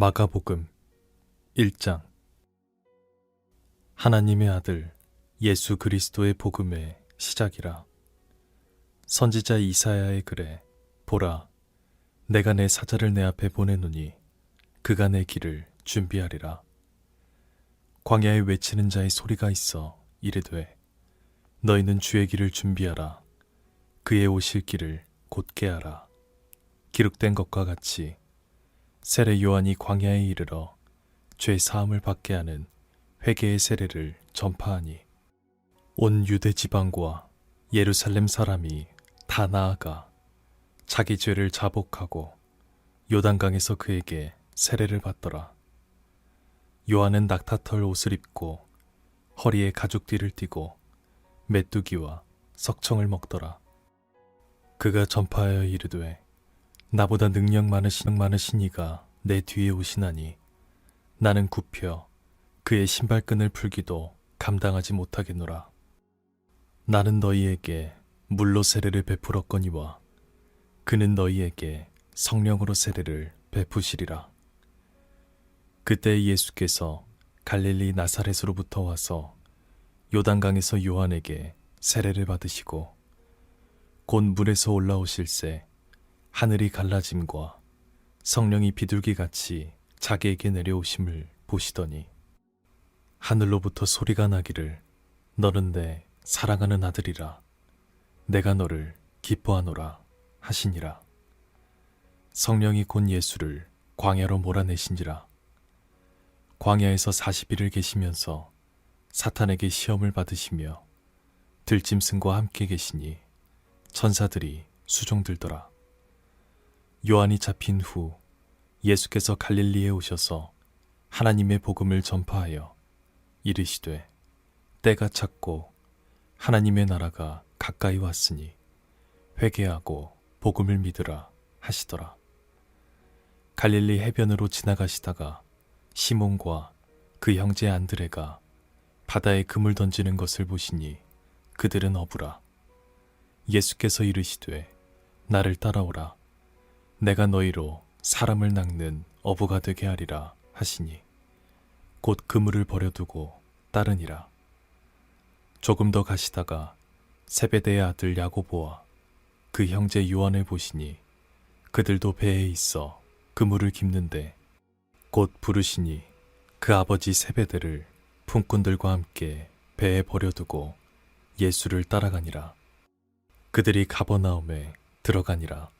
마가복음 1장. 하나님의 아들 예수 그리스도의 복음의 시작이라. 선지자 이사야의 글에 보라, 내가 내 사자를 내 앞에 보내노니 그가 내 길을 준비하리라. 광야에 외치는 자의 소리가 있어 이르되 너희는 주의 길을 준비하라. 그의 오실 길을 곧게 하라. 기록된 것과 같이 세례 요한이 광야에 이르러 죄 사함을 받게 하는 회개의 세례를 전파하니 온 유대 지방과 예루살렘 사람이 다 나아가 자기 죄를 자복하고 요단강에서 그에게 세례를 받더라. 요한은 낙타털 옷을 입고 허리에 가죽띠를 띠고 메뚜기와 석청을 먹더라. 그가 전파하여 이르되 나보다 능력 많으신 이가 내 뒤에 오시나니 나는 굽혀 그의 신발끈을 풀기도 감당하지 못하겠노라. 나는 너희에게 물로 세례를 베풀었거니와 그는 너희에게 성령으로 세례를 베푸시리라. 그때 예수께서 갈릴리 나사렛으로부터 와서 요단강에서 요한에게 세례를 받으시고 곧 물에서 올라오실새 하늘이 갈라짐과 성령이 비둘기같이 자기에게 내려오심을 보시더니 하늘로부터 소리가 나기를 너는 내 사랑하는 아들이라 내가 너를 기뻐하노라 하시니라. 성령이 곧 예수를 광야로 몰아내신지라. 광야에서 40일을 계시면서 사탄에게 시험을 받으시며 들짐승과 함께 계시니 천사들이 수종들더라. 요한이 잡힌 후 예수께서 갈릴리에 오셔서 하나님의 복음을 전파하여 이르시되 때가 찼고 하나님의 나라가 가까이 왔으니 회개하고 복음을 믿으라 하시더라. 갈릴리 해변으로 지나가시다가 시몬과 그 형제 안드레가 바다에 그물 던지는 것을 보시니 그들은 어부라. 예수께서 이르시되 나를 따라오라. 내가 너희로 사람을 낚는 어부가 되게 하리라 하시니 곧 그물을 버려두고 따르니라. 조금 더 가시다가 세베대의 아들 야고보와 그 형제 요한을 보시니 그들도 배에 있어 그물을 깁는데 곧 부르시니 그 아버지 세베대를 품꾼들과 함께 배에 버려두고 예수를 따라가니라. 그들이 가버나움에 들어가니라.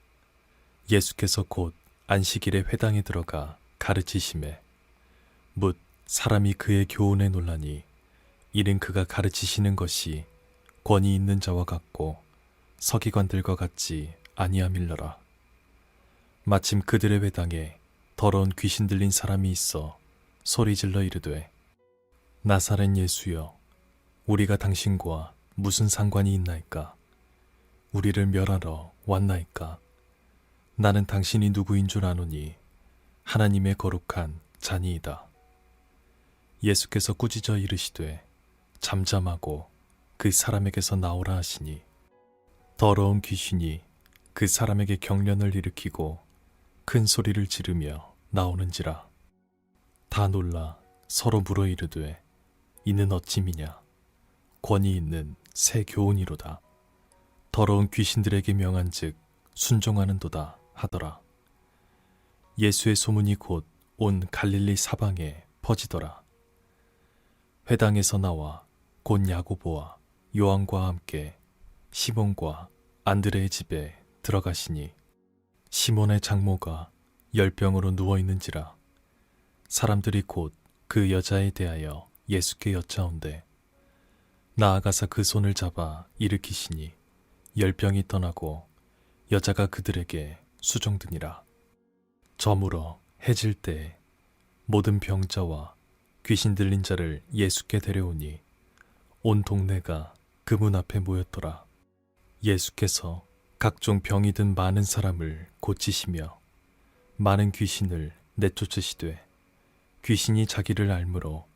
예수께서 곧 안식일에 회당에 들어가 가르치심에 뭇 사람이 그의 교훈에 놀라니 이는 그가 가르치시는 것이 권위 있는 자와 같고 서기관들과 같지 아니함일러라. 마침 그들의 회당에 더러운 귀신 들린 사람이 있어 소리질러 이르되 나사렛 예수여, 우리가 당신과 무슨 상관이 있나이까? 우리를 멸하러 왔나이까? 나는 당신이 누구인 줄 아노니 하나님의 거룩한 자니이다. 예수께서 꾸짖어 이르시되 잠잠하고 그 사람에게서 나오라 하시니 더러운 귀신이 그 사람에게 경련을 일으키고 큰 소리를 지르며 나오는지라. 다 놀라 서로 물어 이르되 이는 어찌미냐? 권위 있는 새 교훈이로다. 더러운 귀신들에게 명한즉 순종하는도다 하더라. 예수의 소문이 곧 온 갈릴리 사방에 퍼지더라. 회당에서 나와 곧 야고보와 요한과 함께 시몬과 안드레의 집에 들어가시니 시몬의 장모가 열병으로 누워있는지라. 사람들이 곧 그 여자에 대하여 예수께 여짜온대 나아가서 그 손을 잡아 일으키시니 열병이 떠나고 여자가 그들에게 수종드니라. 저물어 해질 때에 모든 병자와 귀신 들린 자를 예수께 데려오니 온 동네가 그 문 앞에 모였더라. 예수께서 각종 병이 든 많은 사람을 고치시며 많은 귀신을 내쫓으시되 귀신이 자기를 앓므로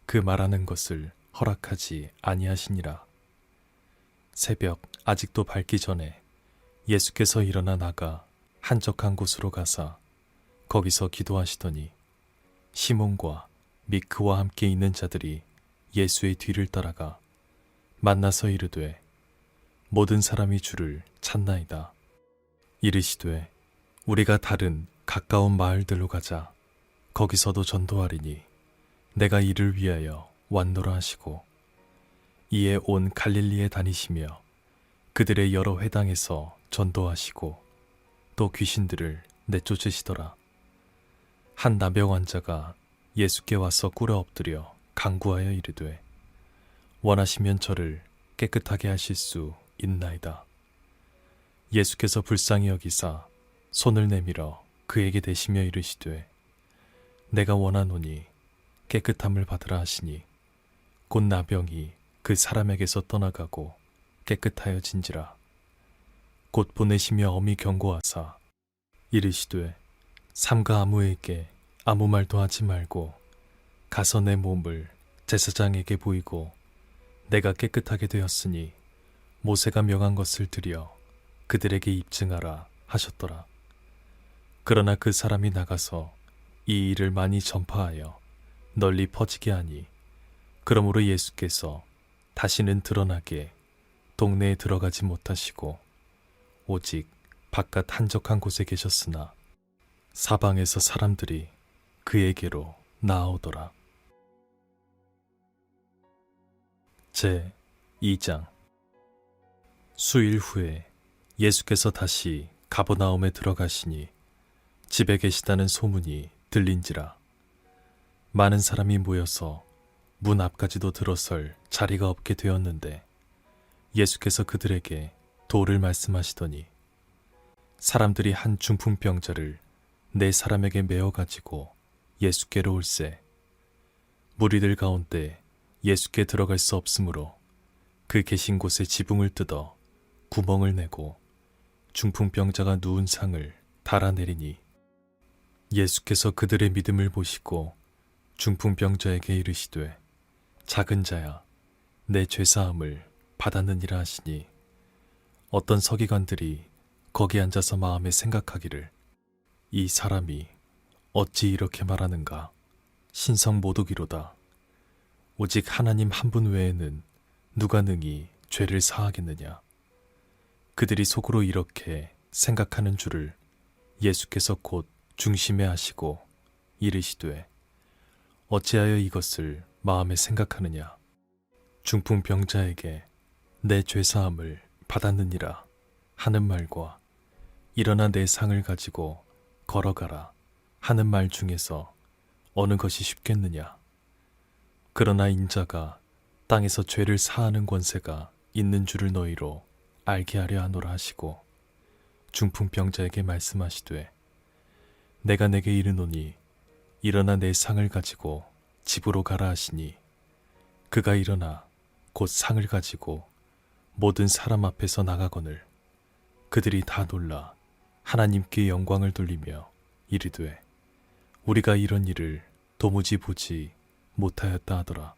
그 말하는 것을 허락하지 아니하시니라. 새벽 아직도 밝기 전에 예수께서 일어나 나가 한적한 곳으로 가사 거기서 기도하시더니 시몬과 및 그와 함께 있는 자들이 예수의 뒤를 따라가 만나서 이르되 모든 사람이 주를 찾나이다. 이르시되 우리가 다른 가까운 마을들로 가자. 거기서도 전도하리니 내가 이를 위하여 왔노라 하시고 이에 온 갈릴리에 다니시며 그들의 여러 회당에서 전도하시고 또 귀신들을 내쫓으시더라. 한 나병 환자가 예수께 와서 꿇어 엎드려 간구하여 이르되 원하시면 저를 깨끗하게 하실 수 있나이다. 예수께서 불쌍히 여기사 손을 내밀어 그에게 대시며 이르시되 내가 원하노니 깨끗함을 받으라 하시니 곧 나병이 그 사람에게서 떠나가고 깨끗하여진지라. 곧 보내시며 엄히 경고하사 이르시되 삼가 아무에게 아무 말도 하지 말고 가서 내 몸을 제사장에게 보이고 내가 깨끗하게 되었으니 모세가 명한 것을 드려 그들에게 입증하라 하셨더라. 그러나 그 사람이 나가서 이 일을 많이 전파하여 널리 퍼지게 하니 그러므로 예수께서 다시는 드러나게 동네에 들어가지 못하시고 오직 바깥 한적한 곳에 계셨으나 사방에서 사람들이 그에게로 나아오더라. 제 2장. 수일 후에 예수께서 다시 가버나움에 들어가시니 집에 계시다는 소문이 들린지라. 많은 사람이 모여서 문 앞까지도 들어설 자리가 없게 되었는데 예수께서 그들에게 도를 말씀하시더니 사람들이 한 중풍병자를 4사람에게 메어 가지고 예수께로 올세 무리들 가운데 예수께 들어갈 수 없으므로 그 계신 곳에 지붕을 뜯어 구멍을 내고 중풍병자가 누운 상을 달아내리니 예수께서 그들의 믿음을 보시고 중풍병자에게 이르시되 작은 자야 내 죄사함을 받았느니라 하시니 어떤 서기관들이 거기 앉아서 마음에 생각하기를 이 사람이 어찌 이렇게 말하는가 신성 모독이로다. 오직 하나님 한 분 외에는 누가 능히 죄를 사하겠느냐. 그들이 속으로 이렇게 생각하는 줄을 예수께서 곧 중심에 하시고 이르시되 어찌하여 이것을 마음에 생각하느냐. 중풍병자에게 내 죄사함을 받았느니라 하는 말과 일어나 내 상을 가지고 걸어가라 하는 말 중에서 어느 것이 쉽겠느냐. 그러나 인자가 땅에서 죄를 사하는 권세가 있는 줄을 너희로 알게 하려 하노라 하시고 중풍병자에게 말씀하시되 내가 내게 이르노니 일어나 내 상을 가지고 집으로 가라 하시니 그가 일어나 곧 상을 가지고 모든 사람 앞에서 나가거늘 그들이 다 놀라 하나님께 영광을 돌리며 이르되 우리가 이런 일을 도무지 보지 못하였다 하더라.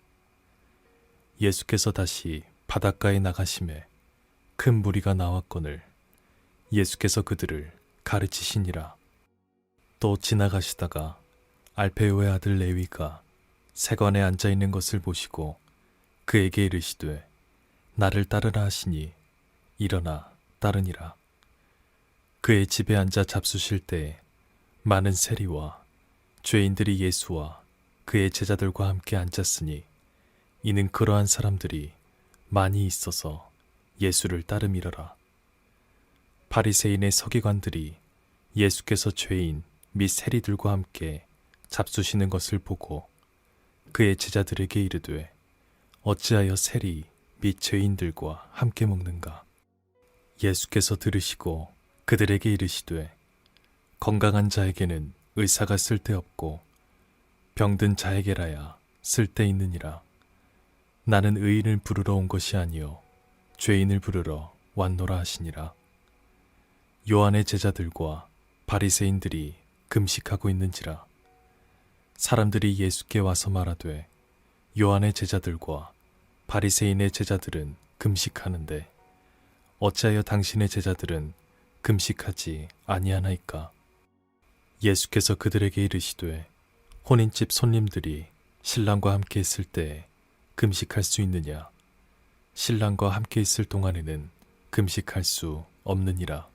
예수께서 다시 바닷가에 나가심에 큰 무리가 나왔거늘 예수께서 그들을 가르치시니라. 또 지나가시다가 알페오의 아들 레위가 세관에 앉아있는 것을 보시고 그에게 이르시되 나를 따르라 하시니 일어나 따르니라. 그의 집에 앉아 잡수실 때에 많은 세리와 죄인들이 예수와 그의 제자들과 함께 앉았으니 이는 그러한 사람들이 많이 있어서 예수를 따름이러라. 바리새인의 서기관들이 예수께서 죄인 및 세리들과 함께 잡수시는 것을 보고 그의 제자들에게 이르되 어찌하여 세리 및 죄인들과 함께 먹는가. 예수께서 들으시고 그들에게 이르시되 건강한 자에게는 의사가 쓸데없고 병든 자에게라야 쓸데있느니라. 나는 의인을 부르러 온 것이 아니요 죄인을 부르러 왔노라 하시니라. 요한의 제자들과 바리새인들이 금식하고 있는지라. 사람들이 예수께 와서 말하되 요한의 제자들과 바리새인의 제자들은 금식하는데 어찌하여 당신의 제자들은 금식하지 아니하나이까. 예수께서 그들에게 이르시되 혼인집 손님들이 신랑과 함께 있을 때 금식할 수 있느냐? 신랑과 함께 있을 동안에는 금식할 수 없느니라.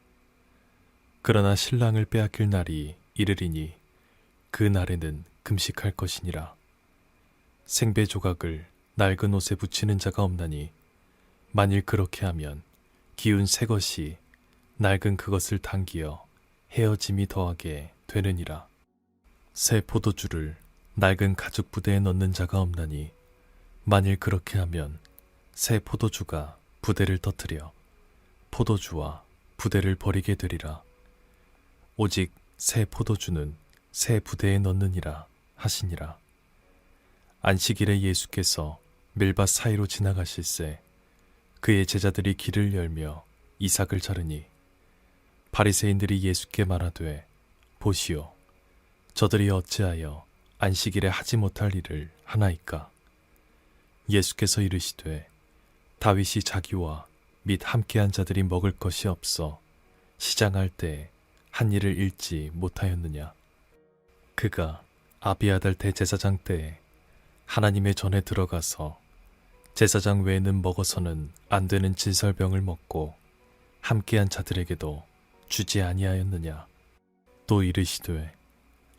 그러나 신랑을 빼앗길 날이 이르리니 그 날에는 금식할 것이니라. 생배 조각을 낡은 옷에 붙이는 자가 없나니 만일 그렇게 하면 기운 새 것이 낡은 그것을 당기어 헤어짐이 더하게 되느니라. 새 포도주를 낡은 가죽 부대에 넣는 자가 없나니 만일 그렇게 하면 새 포도주가 부대를 터뜨려 포도주와 부대를 버리게 되리라. 오직 새 포도주는 새 부대에 넣느니라 하시니라. 안식일에 예수께서 밀밭 사이로 지나가실새 그의 제자들이 길을 열며 이삭을 자르니 바리새인들이 예수께 말하되 보시오, 저들이 어찌하여 안식일에 하지 못할 일을 하나이까? 예수께서 이르시되 다윗이 자기와 및 함께한 자들이 먹을 것이 없어 시장할 때 한 일을 잃지 못하였느냐? 그가 아비아달 대제사장 때에 하나님의 전에 들어가서 제사장 외에는 먹어서는 안 되는 진설병을 먹고 함께한 자들에게도 주지 아니하였느냐? 또 이르시되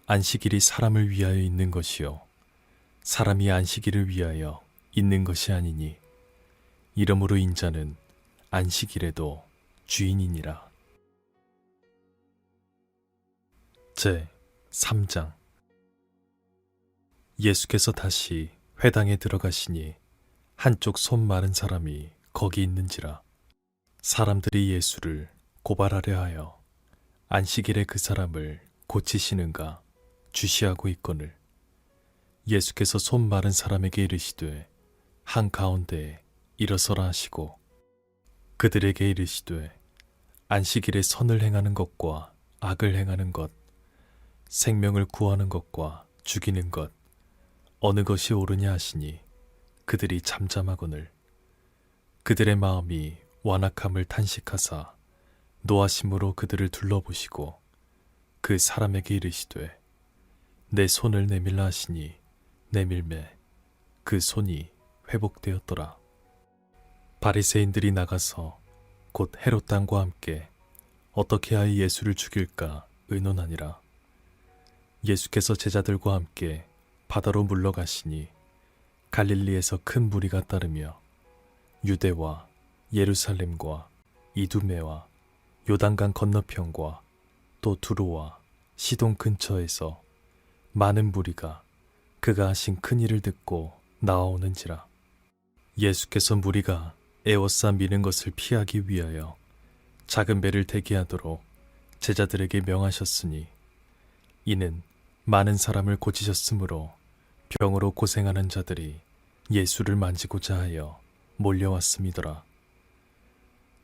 안식일이 사람을 위하여 있는 것이요 사람이 안식일을 위하여 있는 것이 아니니 이러므로 인자는 안식일에도 주인이니라. 제 3장. 예수께서 다시 회당에 들어가시니 한쪽 손 마른 사람이 거기 있는지라. 사람들이 예수를 고발하려 하여 안식일에 그 사람을 고치시는가 주시하고 있거늘 예수께서 손 마른 사람에게 이르시되 한가운데에 일어서라 하시고 그들에게 이르시되 안식일에 선을 행하는 것과 악을 행하는 것, 생명을 구하는 것과 죽이는 것 어느 것이 옳으냐 하시니 그들이 잠잠하거늘 그들의 마음이 완악함을 탄식하사 노하심으로 그들을 둘러보시고 그 사람에게 이르시되 내 손을 내밀라 하시니 내밀매 그 손이 회복되었더라. 바리새인들이 나가서 곧 헤롯 당과 함께 어떻게 하여 예수를 죽일까 의논하니라. 예수께서 제자들과 함께 바다로 물러가시니 갈릴리에서 큰 무리가 따르며 유대와 예루살렘과 이두메와 요단강 건너편과 또 두로와 시돈 근처에서 많은 무리가 그가 하신 큰 일을 듣고 나아오는지라. 예수께서 무리가 에워싸 미는 것을 피하기 위하여 작은 배를 대기하도록 제자들에게 명하셨으니 이는 많은 사람을 고치셨으므로 병으로 고생하는 자들이 예수를 만지고자 하여 몰려왔음이더라.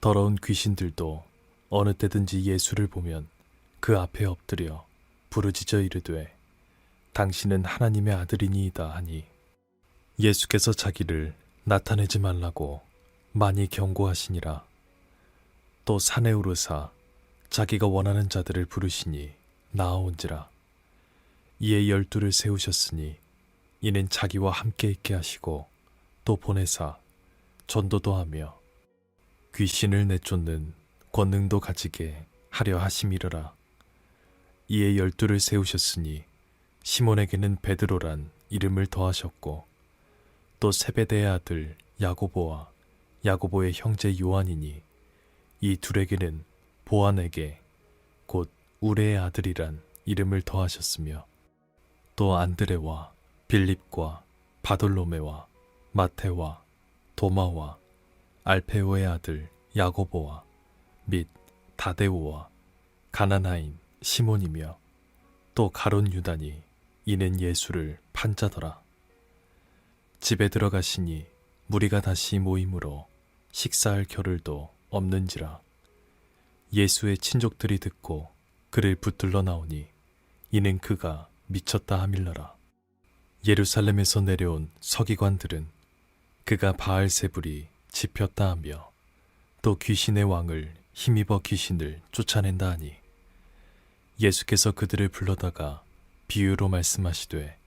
더러운 귀신들도 어느 때든지 예수를 보면 그 앞에 엎드려 부르짖어 이르되 당신은 하나님의 아들이니이다 하니 예수께서 자기를 나타내지 말라고 많이 경고하시니라. 또 산에 오르사 자기가 원하는 자들을 부르시니 나아온지라. 이에 12를 세우셨으니 이는 자기와 함께 있게 하시고 또 보내사 전도도 하며 귀신을 내쫓는 권능도 가지게 하려 하심이러라. 이에 12를 세우셨으니 시몬에게는 베드로란 이름을 더하셨고 또 세베대의 아들 야고보와 야고보의 형제 요한이니 이 둘에게는 보아네게 곧 우레의 아들이란 이름을 더하셨으며 또 안드레와 빌립과 바돌로메와 마테와 도마와 알페오의 아들 야고보와 및 다데오와 가나나인 시몬이며 또 가룟 유다니 이는 예수를 판자더라. 집에 들어가시니 무리가 다시 모임으로 식사할 겨를도 없는지라. 예수의 친족들이 듣고 그를 붙들러 나오니 이는 그가 미쳤다 하밀러라. 예루살렘에서 내려온 서기관들은 그가 바알세불이 집혔다 하며 또 귀신의 왕을 힘입어 귀신을 쫓아낸다 하니 예수께서 그들을 불러다가 비유로 말씀하시되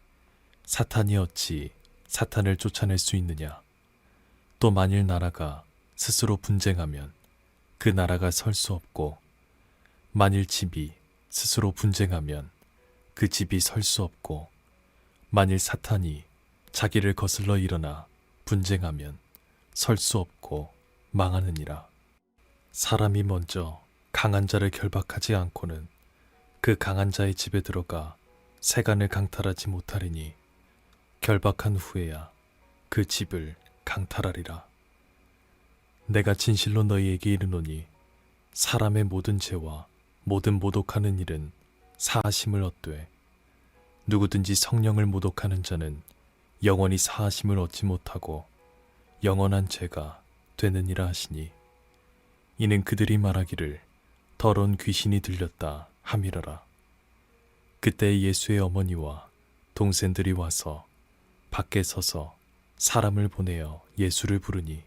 사탄이 어찌 사탄을 쫓아낼 수 있느냐. 또 만일 나라가 스스로 분쟁하면 그 나라가 설 수 없고 만일 집이 스스로 분쟁하면 그 집이 설 수 없고 만일 사탄이 자기를 거슬러 일어나 분쟁하면 설 수 없고 망하느니라. 사람이 먼저 강한 자를 결박하지 않고는 그 강한 자의 집에 들어가 세간을 강탈하지 못하리니 결박한 후에야 그 집을 강탈하리라. 내가 진실로 너희에게 이르노니 사람의 모든 죄와 모든 모독하는 일은 사하심을 얻되 누구든지 성령을 모독하는 자는 영원히 사하심을 얻지 못하고 영원한 죄가 되느니라 하시니 이는 그들이 말하기를 더러운 귀신이 들렸다 함이러라. 그때 예수의 어머니와 동생들이 와서 밖에 서서 사람을 보내어 예수를 부르니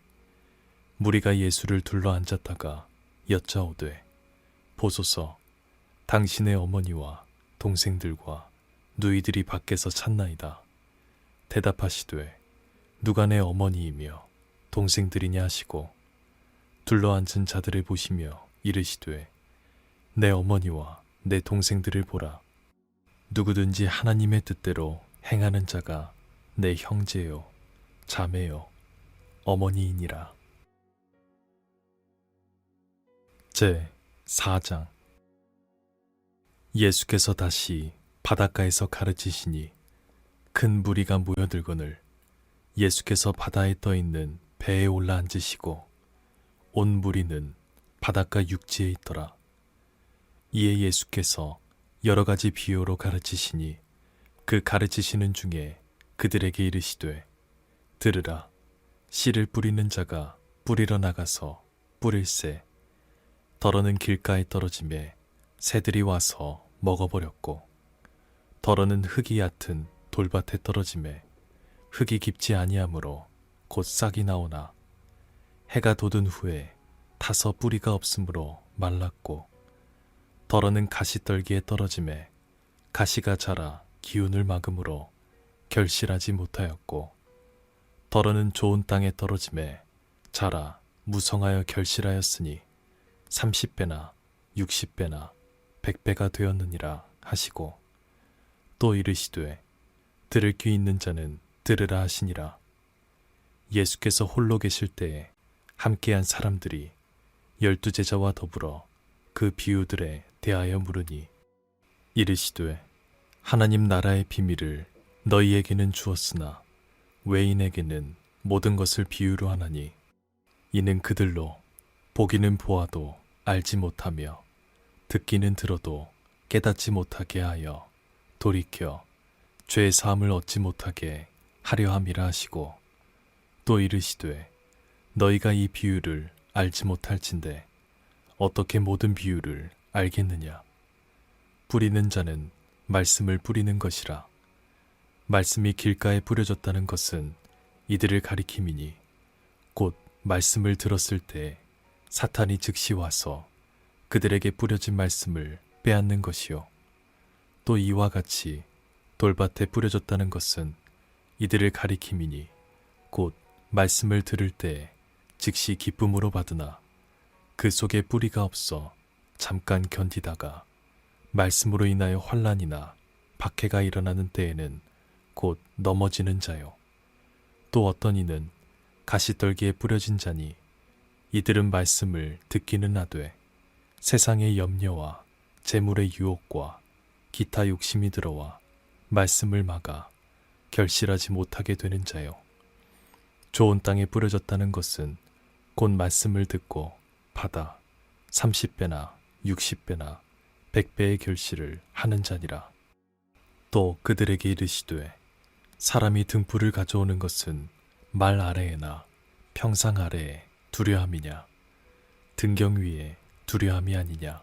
무리가 예수를 둘러 앉았다가 여짜오되 보소서 당신의 어머니와 동생들과 누이들이 밖에서 찾나이다. 대답하시되 누가 내 어머니이며 동생들이냐 하시고 둘러앉은 자들을 보시며 이르시되 내 어머니와 내 동생들을 보라. 누구든지 하나님의 뜻대로 행하는 자가 내 형제요 자매요 어머니이니라. 제 4장. 예수께서 다시 바닷가에서 가르치시니 큰 무리가 모여들거늘 예수께서 바다에 떠 있는 배에 올라 앉으시고 온 무리는 바닷가 육지에 있더라. 이에 예수께서 여러 가지 비유로 가르치시니 그 가르치시는 중에 그들에게 이르시되 들으라. 씨를 뿌리는 자가 뿌리러 나가서 뿌릴새 더러는 길가에 떨어지매 새들이 와서 먹어버렸고 더러는 흙이 얕은 돌밭에 떨어지매 흙이 깊지 아니하므로 곧 싹이 나오나 해가 돋은 후에 타서 뿌리가 없으므로 말랐고 더러는 가시떨기에 떨어지매 가시가 자라 기운을 막음으로 결실하지 못하였고 더러는 좋은 땅에 떨어지매 자라 무성하여 결실하였으니 30배나 60배나 100배가 되었느니라 하시고 또 이르시되 들을 귀 있는 자는 들으라 하시니라. 예수께서 홀로 계실 때에 함께한 사람들이 12제자와 더불어 그 비유들에 대하여 물으니 이르시되 하나님 나라의 비밀을 너희에게는 주었으나 외인에게는 모든 것을 비유로 하나니 이는 그들로 보기는 보아도 알지 못하며 듣기는 들어도 깨닫지 못하게 하여 돌이켜 죄 사함을 얻지 못하게 하려 함이라 하시고 또 이르시되 너희가 이 비유를 알지 못할진대 어떻게 모든 비유를 알겠느냐. 뿌리는 자는 말씀을 뿌리는 것이라. 말씀이 길가에 뿌려졌다는 것은 이들을 가리킴이니 곧 말씀을 들었을 때 사탄이 즉시 와서 그들에게 뿌려진 말씀을 빼앗는 것이요. 또 이와 같이 돌밭에 뿌려졌다는 것은 이들을 가리킴이니 곧 말씀을 들을 때 즉시 기쁨으로 받으나 그 속에 뿌리가 없어 잠깐 견디다가 말씀으로 인하여 환난이나 박해가 일어나는 때에는 곧 넘어지는 자요. 또 어떤 이는 가시떨기에 뿌려진 자니 이들은 말씀을 듣기는 하되 세상의 염려와 재물의 유혹과 기타 욕심이 들어와 말씀을 막아 결실하지 못하게 되는 자요. 좋은 땅에 뿌려졌다는 것은 곧 말씀을 듣고 받아 30배나 60배나 100배의 결실을 하는 자니라. 또 그들에게 이르시되 사람이 등불을 가져오는 것은 말 아래에나 평상 아래에 두려함이냐 등경 위에 두려함이 아니냐.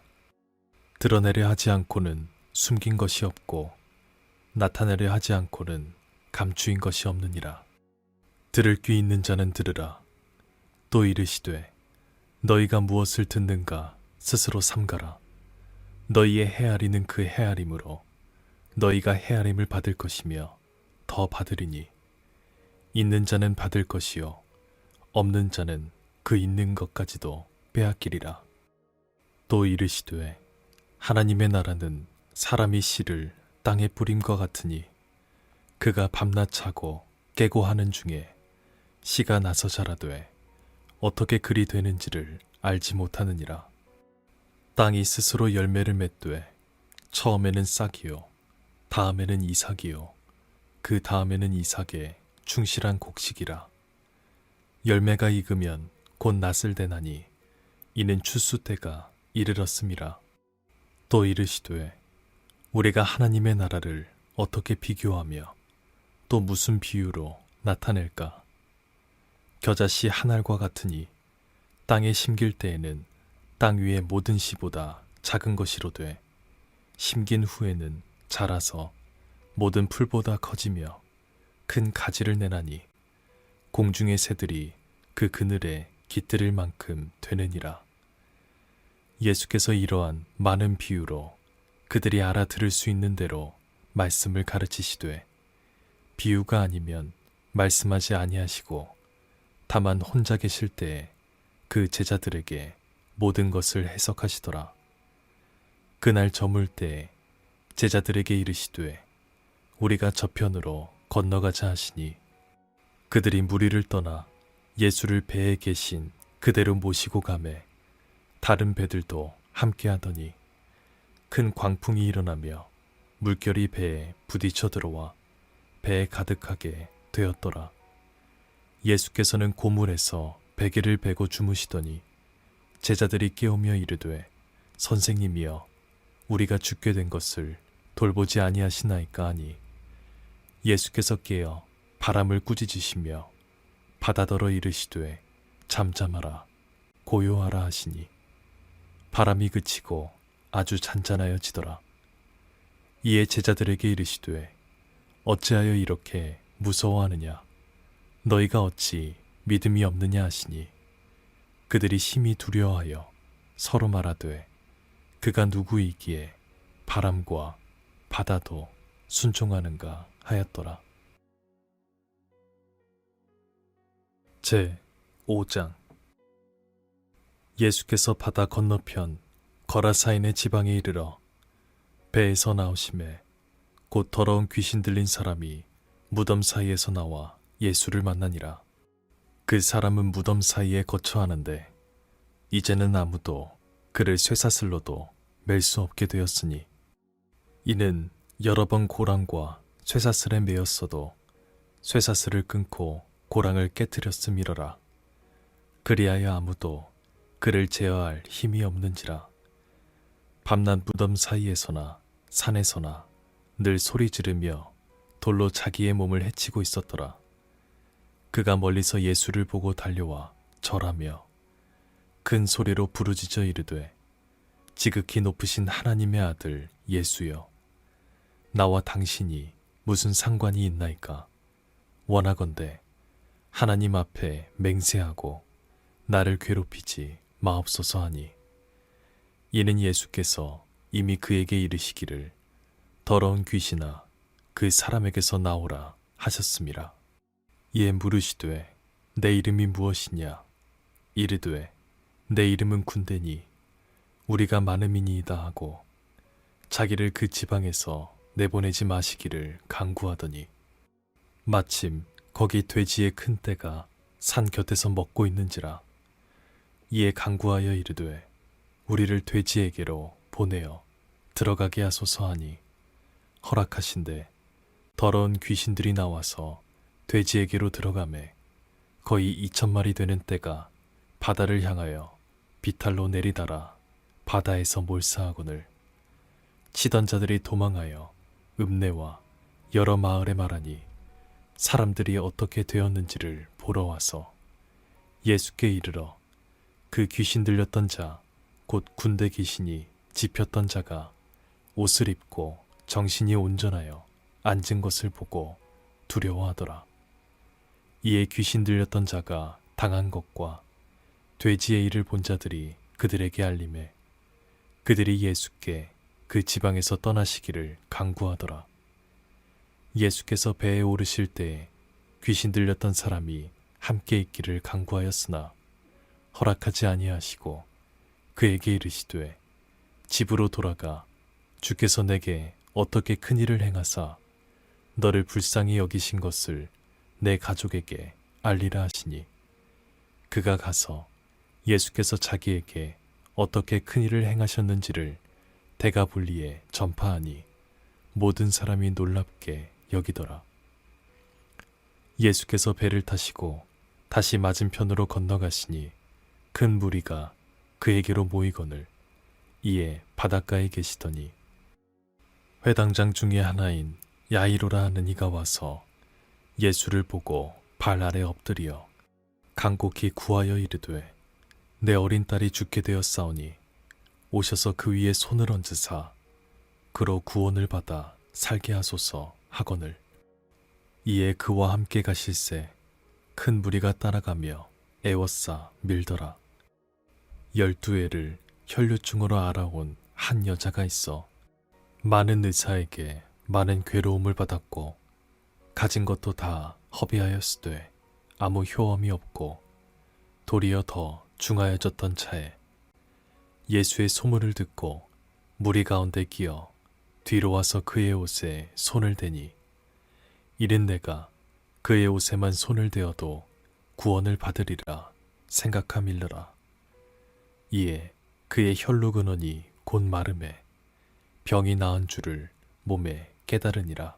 드러내려 하지 않고는 숨긴 것이 없고 나타내려 하지 않고는 감추인 것이 없느니라. 들을 귀 있는 자는 들으라. 또 이르시되 너희가 무엇을 듣는가 스스로 삼가라. 너희의 헤아리는 그 헤아림으로 너희가 헤아림을 받을 것이며 더 받으리니 있는 자는 받을 것이요 없는 자는 그 있는 것까지도 빼앗기리라. 또 이르시되 하나님의 나라는 사람이 씨를 땅에 뿌림과 같으니 그가 밤낮 자고 깨고 하는 중에 씨가 나서 자라되 어떻게 그리 되는지를 알지 못하느니라. 땅이 스스로 열매를 맺되 처음에는 싹이요 다음에는 이삭이요 그 다음에는 이삭의 충실한 곡식이라. 열매가 익으면 곧 낫을 대나니 이는 추수 때가 이르렀음이라. 또 이르시되 우리가 하나님의 나라를 어떻게 비교하며 또 무슨 비유로 나타낼까? 겨자씨 한 알과 같으니 땅에 심길 때에는 땅 위의 모든 씨보다 작은 것이로되 심긴 후에는 자라서 모든 풀보다 커지며 큰 가지를 내나니 공중의 새들이 그 그늘에 깃들일 만큼 되느니라. 예수께서 이러한 많은 비유로 그들이 알아들을 수 있는 대로 말씀을 가르치시되 비유가 아니면 말씀하지 아니하시고 다만 혼자 계실 때에 그 제자들에게 모든 것을 해석하시더라. 그날 저물 때에 제자들에게 이르시되 우리가 저편으로 건너가자 하시니 그들이 무리를 떠나 예수를 배에 계신 그대로 모시고 가매 다른 배들도 함께 하더니 큰 광풍이 일어나며 물결이 배에 부딪혀 들어와 배에 가득하게 되었더라. 예수께서는 고물에서 베개를 베고 주무시더니 제자들이 깨우며 이르되 선생님이여 우리가 죽게 된 것을 돌보지 아니하시나이까 하니 예수께서 깨어 바람을 꾸짖으시며 바다더러 이르시되 잠잠하라 고요하라 하시니 바람이 그치고 아주 잔잔하여지더라. 이에 제자들에게 이르시되 어찌하여 이렇게 무서워하느냐 너희가 어찌 믿음이 없느냐 하시니 그들이 심히 두려워하여 서로 말하되 그가 누구이기에 바람과 바다도 순종하는가 하였더라. 제 5장. 예수께서 바다 건너편 거라사인의 지방에 이르러 배에서 나오심에 곧 더러운 귀신 들린 사람이 무덤 사이에서 나와 예수를 만나니라. 그 사람은 무덤 사이에 거처하는데 이제는 아무도 그를 쇠사슬로도 맬 수 없게 되었으니 이는 여러 번 고랑과 쇠사슬에 매였어도 쇠사슬을 끊고 고랑을 깨뜨렸음이러라. 그리하여 아무도 그를 제어할 힘이 없는지라. 밤낮 무덤 사이에서나 산에서나 늘 소리 지르며 돌로 자기의 몸을 해치고 있었더라. 그가 멀리서 예수를 보고 달려와 절하며 큰 소리로 부르짖어 이르되 지극히 높으신 하나님의 아들 예수여 나와 당신이 무슨 상관이 있나이까? 원하건대 하나님 앞에 맹세하고 나를 괴롭히지 마옵소서 하니 이는 예수께서 이미 그에게 이르시기를 더러운 귀신아 그 사람에게서 나오라 하셨음이라. 이에 물으시되 내 이름이 무엇이냐? 이르되 내 이름은 군대니 우리가 많음이니이다 하고 자기를 그 지방에서 내보내지 마시기를 간구하더니 마침 거기 돼지의 큰 떼가 산 곁에서 먹고 있는지라. 이에 간구하여 이르되 우리를 돼지에게로 보내어 들어가게 하소서 하니 허락하신대 더러운 귀신들이 나와서 돼지에게로 들어가매 거의 2,000마리 되는 떼가 바다를 향하여 비탈로 내리달아 바다에서 몰사하거늘 치던 자들이 도망하여 읍내와 여러 마을에 말하니 사람들이 어떻게 되었는지를 보러 와서 예수께 이르러 그 귀신 들렸던 자 곧 군대 귀신이 집혔던 자가 옷을 입고 정신이 온전하여 앉은 것을 보고 두려워하더라. 이에 귀신 들렸던 자가 당한 것과 돼지의 일을 본 자들이 그들에게 알림해 그들이 예수께 그 지방에서 떠나시기를 간구하더라. 예수께서 배에 오르실 때에 귀신 들렸던 사람이 함께 있기를 간구하였으나 허락하지 아니하시고 그에게 이르시되 집으로 돌아가 주께서 내게 어떻게 큰 일을 행하사 너를 불쌍히 여기신 것을 내 가족에게 알리라 하시니 그가 가서 예수께서 자기에게 어떻게 큰 일을 행하셨는지를 데가볼리에 전파하니 모든 사람이 놀랍게 여기더라. 예수께서 배를 타시고 다시 맞은편으로 건너가시니 큰 무리가 그에게로 모이거늘 이에 바닷가에 계시더니 회당장 중에 하나인 야이로라 하는 이가 와서 예수를 보고 발 아래 엎드려 간곡히 구하여 이르되 내 어린 딸이 죽게 되었사오니 오셔서 그 위에 손을 얹으사 그로 구원을 받아 살게 하소서 하거늘 이에 그와 함께 가실새 큰 무리가 따라가며 애워싸 밀더라. 12해를 혈류증으로 알아온 한 여자가 있어 많은 의사에게 많은 괴로움을 받았고 가진 것도 다 허비하였으되 아무 효험이 없고 도리어 더 중하여졌던 차에 예수의 소문을 듣고 무리 가운데 끼어 뒤로 와서 그의 옷에 손을 대니 이른 내가 그의 옷에만 손을 대어도 구원을 받으리라 생각함일러라. 이에 그의 혈루 근원이 곧 마름에 병이 나은 줄을 몸에 깨달으니라.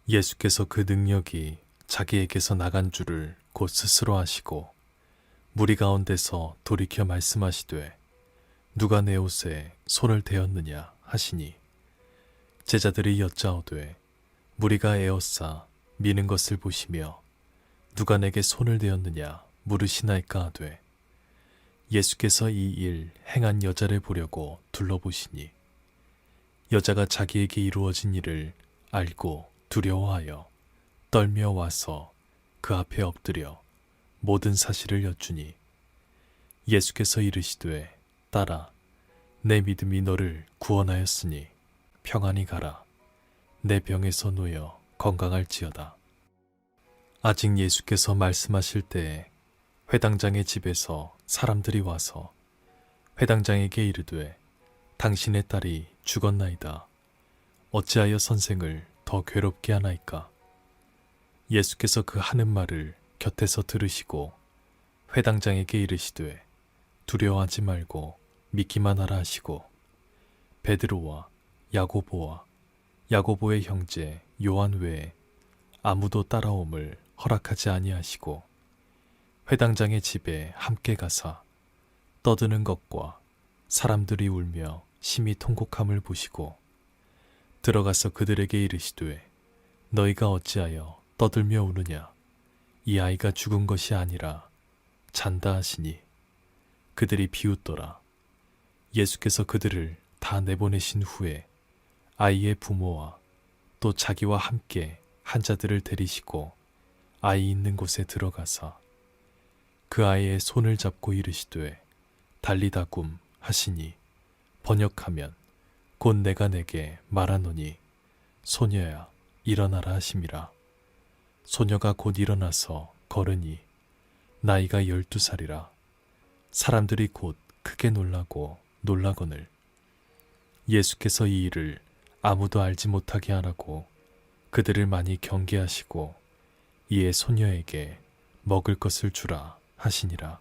예수께서 그 능력이 자기에게서 나간 줄을 곧 스스로 아시고 무리 가운데서 돌이켜 말씀하시되 누가 내 옷에 손을 대었느냐 하시니 제자들이 여짜오되 무리가 에워싸 미는 것을 보시며 누가 내게 손을 대었느냐 물으시나이까 하되 예수께서 이 일 행한 여자를 보려고 둘러보시니 여자가 자기에게 이루어진 일을 알고 두려워하여 떨며 와서 그 앞에 엎드려 모든 사실을 여쭈니 예수께서 이르시되 딸아 내 믿음이 너를 구원하였으니 평안히 가라 내 병에서 놓여 건강할지어다. 아직 예수께서 말씀하실 때에 회당장의 집에서 사람들이 와서 회당장에게 이르되 당신의 딸이 죽었나이다. 어찌하여 선생을 더 괴롭게 하나이까? 예수께서 그 하는 말을 곁에서 들으시고 회당장에게 이르시되 두려워하지 말고 믿기만 하라 하시고 베드로와 야고보와 야고보의 형제 요한 외에 아무도 따라옴을 허락하지 아니하시고 회당장의 집에 함께 가사 떠드는 것과 사람들이 울며 심히 통곡함을 보시고 들어가서 그들에게 이르시되 너희가 어찌하여 떠들며 우느냐 이 아이가 죽은 것이 아니라 잔다 하시니 그들이 비웃더라. 예수께서 그들을 다 내보내신 후에 아이의 부모와 또 자기와 함께 환자들을 데리시고 아이 있는 곳에 들어가사 그 아이의 손을 잡고 이르시되 달리다굼 하시니 번역하면 곧 내가 내게 말하노니 소녀야 일어나라 하심이라. 소녀가 곧 일어나서 걸으니 나이가 12살이라. 사람들이 곧 크게 놀라고 놀라거늘 예수께서 이 일을 아무도 알지 못하게 하라고 그들을 많이 경계하시고 이에 소녀에게 먹을 것을 주라 하시니라.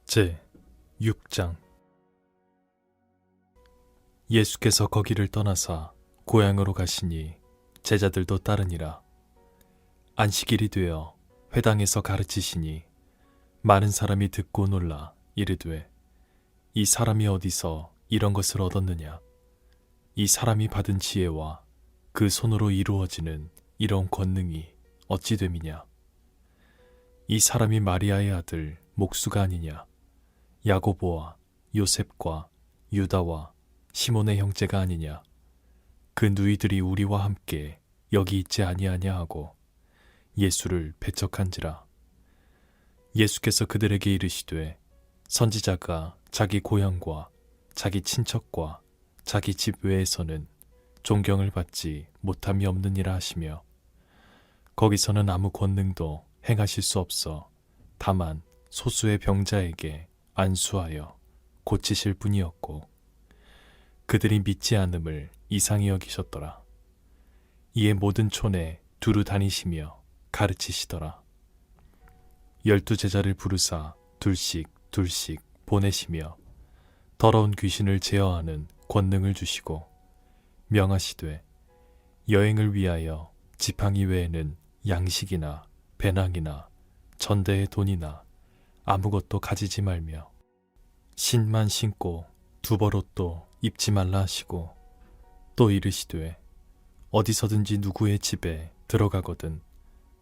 제 6장. 예수께서 거기를 떠나사 고향으로 가시니 제자들도 따르니라. 안식일이 되어 회당에서 가르치시니 많은 사람이 듣고 놀라 이르되 이 사람이 어디서 이런 것을 얻었느냐? 이 사람이 받은 지혜와 그 손으로 이루어지는 이런 권능이 어찌 됨이냐? 이 사람이 마리아의 아들 목수가 아니냐? 야고보와 요셉과 유다와 시몬의 형제가 아니냐? 그 누이들이 우리와 함께 여기 있지 아니하냐 하고 예수를 배척한지라. 예수께서 그들에게 이르시되 선지자가 자기 고향과 자기 친척과 자기 집 외에서는 존경을 받지 못함이 없느니라 하시며 거기서는 아무 권능도 행하실 수 없어 다만 소수의 병자에게 안수하여 고치실 뿐이었고 그들이 믿지 않음을 이상히 여기셨더라. 이에 모든 촌에 두루 다니시며 가르치시더라. 12 제자를 부르사 둘씩 보내시며 더러운 귀신을 제어하는 권능을 주시고 명하시되 여행을 위하여 지팡이 외에는 양식이나 배낭이나 전대의 돈이나 아무것도 가지지 말며 신만 신고 두벌옷도 입지 말라 하시고 또 이르시되 어디서든지 누구의 집에 들어가거든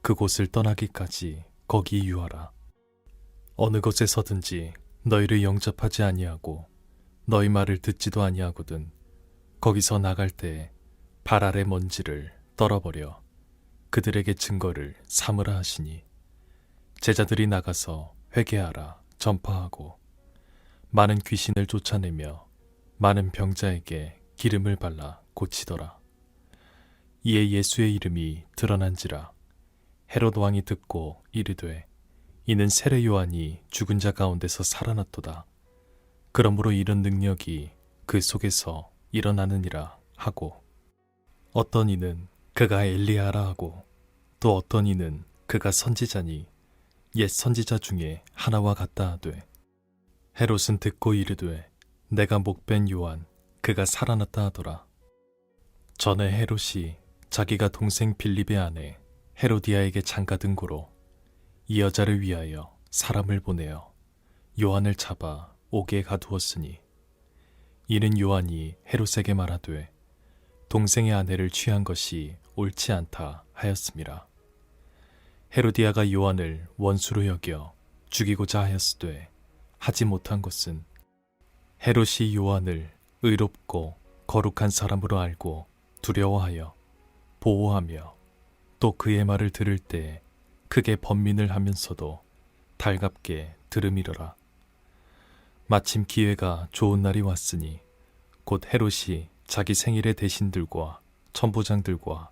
그곳을 떠나기까지 거기 유하라. 어느 곳에서든지 너희를 영접하지 아니하고 너희 말을 듣지도 아니하거든 거기서 나갈 때에 발 아래 먼지를 떨어버려 그들에게 증거를 삼으라 하시니 제자들이 나가서 회개하라 전파하고 많은 귀신을 쫓아내며 많은 병자에게 기름을 발라 고치더라. 이에 예수의 이름이 드러난지라 헤롯 왕이 듣고 이르되 이는 세례 요한이 죽은 자 가운데서 살아났도다. 그러므로 이런 능력이 그 속에서 일어나느니라 하고 어떤 이는 그가 엘리야라 하고 또 어떤 이는 그가 선지자니 옛 선지자 중에 하나와 같다 하되 헤롯은 듣고 이르되 내가 목벤 요한 그가 살아났다 하더라. 전에 헤롯이 자기가 동생 빌립의 아내 헤로디아에게 장가든 고로 이 여자를 위하여 사람을 보내어 요한을 잡아 옥에 가두었으니 이는 요한이 헤롯에게 말하되 동생의 아내를 취한 것이 옳지 않다 하였음이라. 헤로디아가 요한을 원수로 여겨 죽이고자 하였으되 하지 못한 것은 헤롯이 요한을 의롭고 거룩한 사람으로 알고 두려워하여 보호하며 또 그의 말을 들을 때 크게 번민을 하면서도 달갑게 들음이러라. 마침 기회가 좋은 날이 왔으니 곧 헤롯이 자기 생일의 대신들과 천부장들과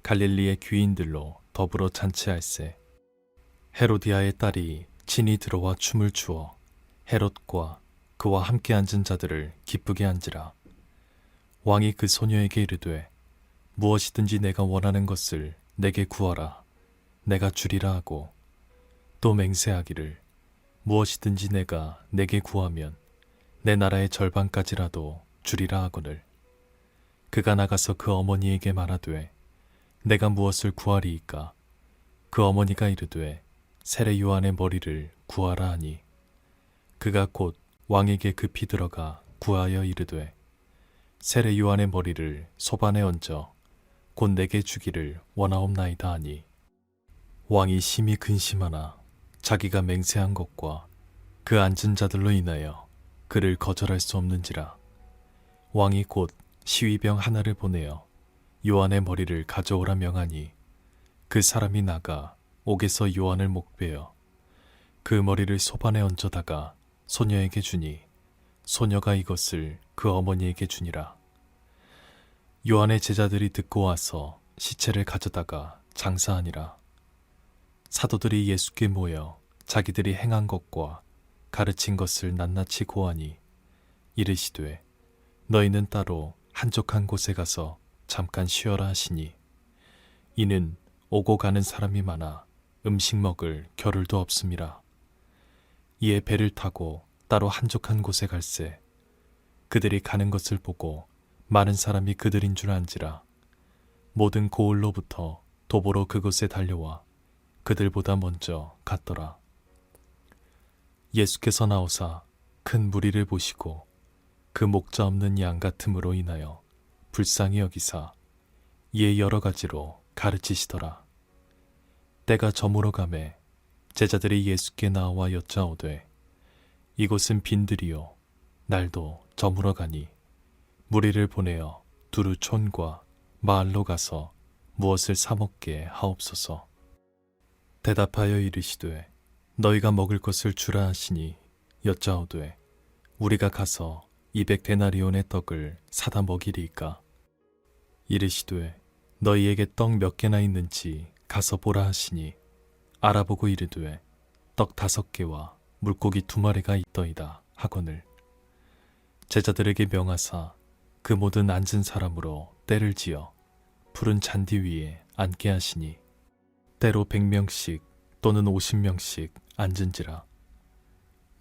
갈릴리의 귀인들로 더불어 잔치할세. 헤로디아의 딸이 친히 들어와 춤을 추어 헤롯과 그와 함께 앉은 자들을 기쁘게 한지라. 왕이 그 소녀에게 이르되 무엇이든지 내가 원하는 것을 내게 구하라 내가 주리라 하고 또 맹세하기를 무엇이든지 내가 내게 구하면 내 나라의 절반까지라도 주리라 하거늘 그가 나가서 그 어머니에게 말하되 내가 무엇을 구하리이까 그 어머니가 이르되 세례 요한의 머리를 구하라 하니 그가 곧 왕에게 급히 들어가 구하여 이르되 세례 요한의 머리를 소반에 얹어 곧 내게 주기를 원하옵나이다 하니 왕이 심히 근심하나 자기가 맹세한 것과 그 앉은 자들로 인하여 그를 거절할 수 없는지라. 왕이 곧 시위병 하나를 보내어 요한의 머리를 가져오라 명하니 그 사람이 나가 옥에서 요한을 목베어 그 머리를 소반에 얹어다가 소녀에게 주니 소녀가 이것을 그 어머니에게 주니라. 요한의 제자들이 듣고 와서 시체를 가져다가 장사하니라. 사도들이 예수께 모여 자기들이 행한 것과 가르친 것을 낱낱이 고하니 이르시되 너희는 따로 한적한 곳에 가서 잠깐 쉬어라 하시니 이는 오고 가는 사람이 많아 음식 먹을 겨를도 없음이라. 이에 배를 타고 따로 한적한 곳에 갈새 그들이 가는 것을 보고 많은 사람이 그들인 줄 안지라. 모든 고을로부터 도보로 그곳에 달려와 그들보다 먼저 갔더라. 예수께서 나오사 큰 무리를 보시고 그 목자 없는 양 같음으로 인하여 불쌍히 여기사 이에 여러 가지로 가르치시더라. 때가 저물어 가매 제자들이 예수께 나와 여짜오되 이곳은 빈들이요 날도 저물어 가니 무리를 보내어 두루 촌과 마을로 가서 무엇을 사 먹게 하옵소서. 대답하여 이르시되 너희가 먹을 것을 주라 하시니 여짜오되 우리가 가서 200데나리온의 떡을 사다 먹이리이까. 이르시되 너희에게 떡 몇 개나 있는지 가서 보라 하시니 알아보고 이르되 떡 5개와 물고기 2마리가 있더이다 하거늘. 제자들에게 명하사 그 모든 앉은 사람으로 때를 지어 푸른 잔디 위에 앉게 하시니 때로 100명씩 또는 50명씩 앉은지라.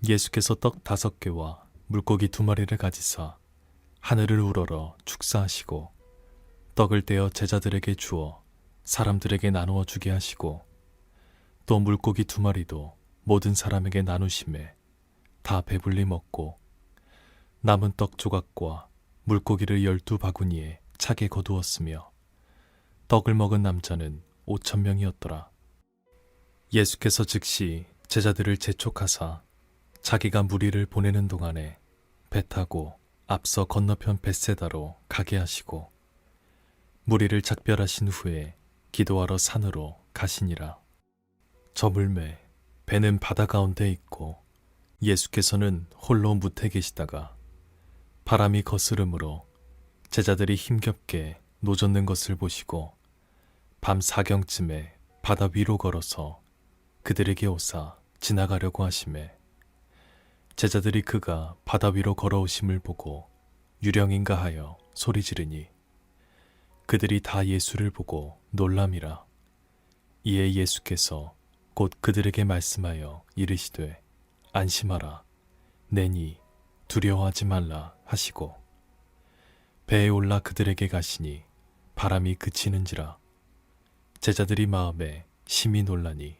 예수께서 떡 5개와 물고기 2마리를 가지사 하늘을 우러러 축사하시고 떡을 떼어 제자들에게 주어 사람들에게 나누어 주게 하시고 또 물고기 2마리도 모든 사람에게 나누심에 다 배불리 먹고 남은 떡 조각과 물고기를 12바구니에 차게 거두었으며 떡을 먹은 남자는 5,000명이었더라. 예수께서 즉시 제자들을 재촉하사 자기가 무리를 보내는 동안에 배 타고 앞서 건너편 벳세다로 가게 하시고 무리를 작별하신 후에 기도하러 산으로 가시니라. 저물매 배는 바다 가운데 있고 예수께서는 홀로 무태 계시다가 바람이 거스름으로 제자들이 힘겹게 노젓는 것을 보시고 밤 4경쯤에 바다 위로 걸어서 그들에게 오사 지나가려고 하시매 제자들이 그가 바다 위로 걸어오심을 보고 유령인가 하여 소리 지르니 그들이 다 예수를 보고 놀람이라. 이에 예수께서 곧 그들에게 말씀하여 이르시되 안심하라 내니 두려워하지 말라 하시고 배에 올라 그들에게 가시니 바람이 그치는지라. 제자들이 마음에 심히 놀라니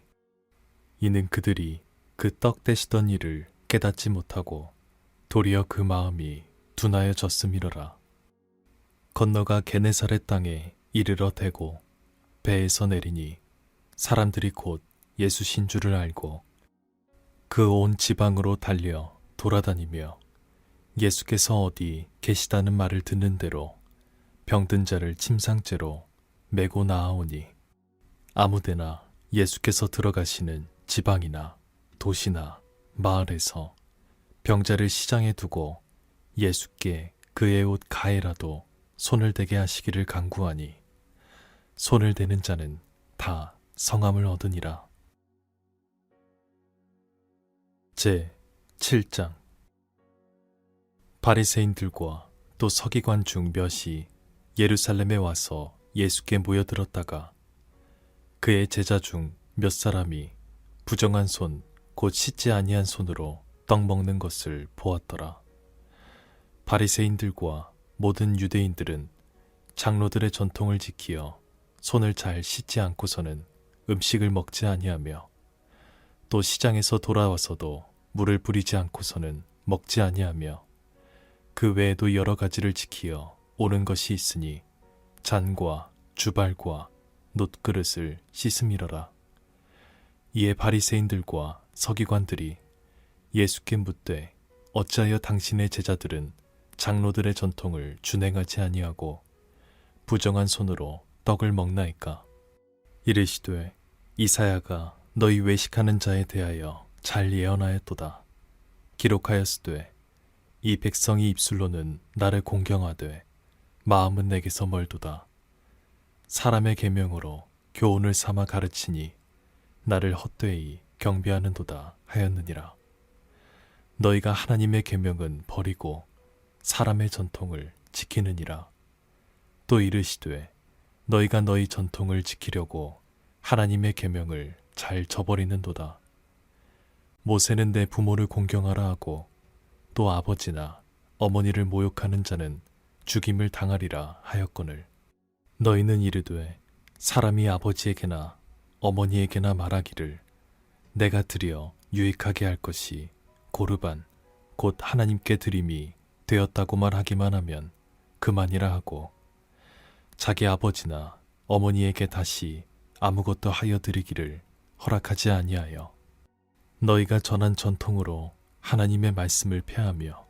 이는 그들이 그 떡 떼시던 일을 깨닫지 못하고 도리어 그 마음이 둔하여졌음이러라. 건너가 게네사렛 땅에 이르러 대고 배에서 내리니 사람들이 곧 예수신 줄을 알고 그 온 지방으로 달려 돌아다니며 예수께서 어디 계시다는 말을 듣는 대로 병든 자를 침상째로 메고 나아오니 아무데나 예수께서 들어가시는 지방이나 도시나 마을에서 병자를 시장에 두고 예수께 그의 옷 가에라도 손을 대게 하시기를 간구하니 손을 대는 자는 다 성함을 얻으니라. 제 7장. 바리새인들과 또 서기관 중 몇이 예루살렘에 와서 예수께 모여들었다가 그의 제자 중 몇 사람이 부정한 손 곧 씻지 아니한 손으로 떡 먹는 것을 보았더라. 바리새인들과 모든 유대인들은 장로들의 전통을 지키어 손을 잘 씻지 않고서는 음식을 먹지 아니하며 또 시장에서 돌아와서도 물을 뿌리지 않고서는 먹지 아니하며 그 외에도 여러 가지를 지키어 오는 것이 있으니 잔과 주발과 놋그릇을 씻음이러라. 이에 바리새인들과 서기관들이 예수께 묻되 어찌하여 당신의 제자들은 장로들의 전통을 준행하지 아니하고 부정한 손으로 떡을 먹나이까? 이르시되 이사야가 너희 외식하는 자에 대하여 잘 예언하였도다. 기록하였으되 이 백성이 입술로는 나를 공경하되 마음은 내게서 멀도다. 사람의 계명으로 교훈을 삼아 가르치니 나를 헛되이 경배하는도다 하였느니라. 너희가 하나님의 계명은 버리고 사람의 전통을 지키느니라. 또 이르시되 너희가 너희 전통을 지키려고 하나님의 계명을 잘 저버리는도다. 모세는 내 부모를 공경하라 하고 또 아버지나 어머니를 모욕하는 자는 죽임을 당하리라 하였거늘 너희는 이르되 사람이 아버지에게나 어머니에게나 말하기를 내가 드려 유익하게 할 것이 고르반 곧 하나님께 드림이 되었다고 말하기만 하면 그만이라 하고 자기 아버지나 어머니에게 다시 아무것도 하여 드리기를 허락하지 아니하여 너희가 전한 전통으로 하나님의 말씀을 폐하며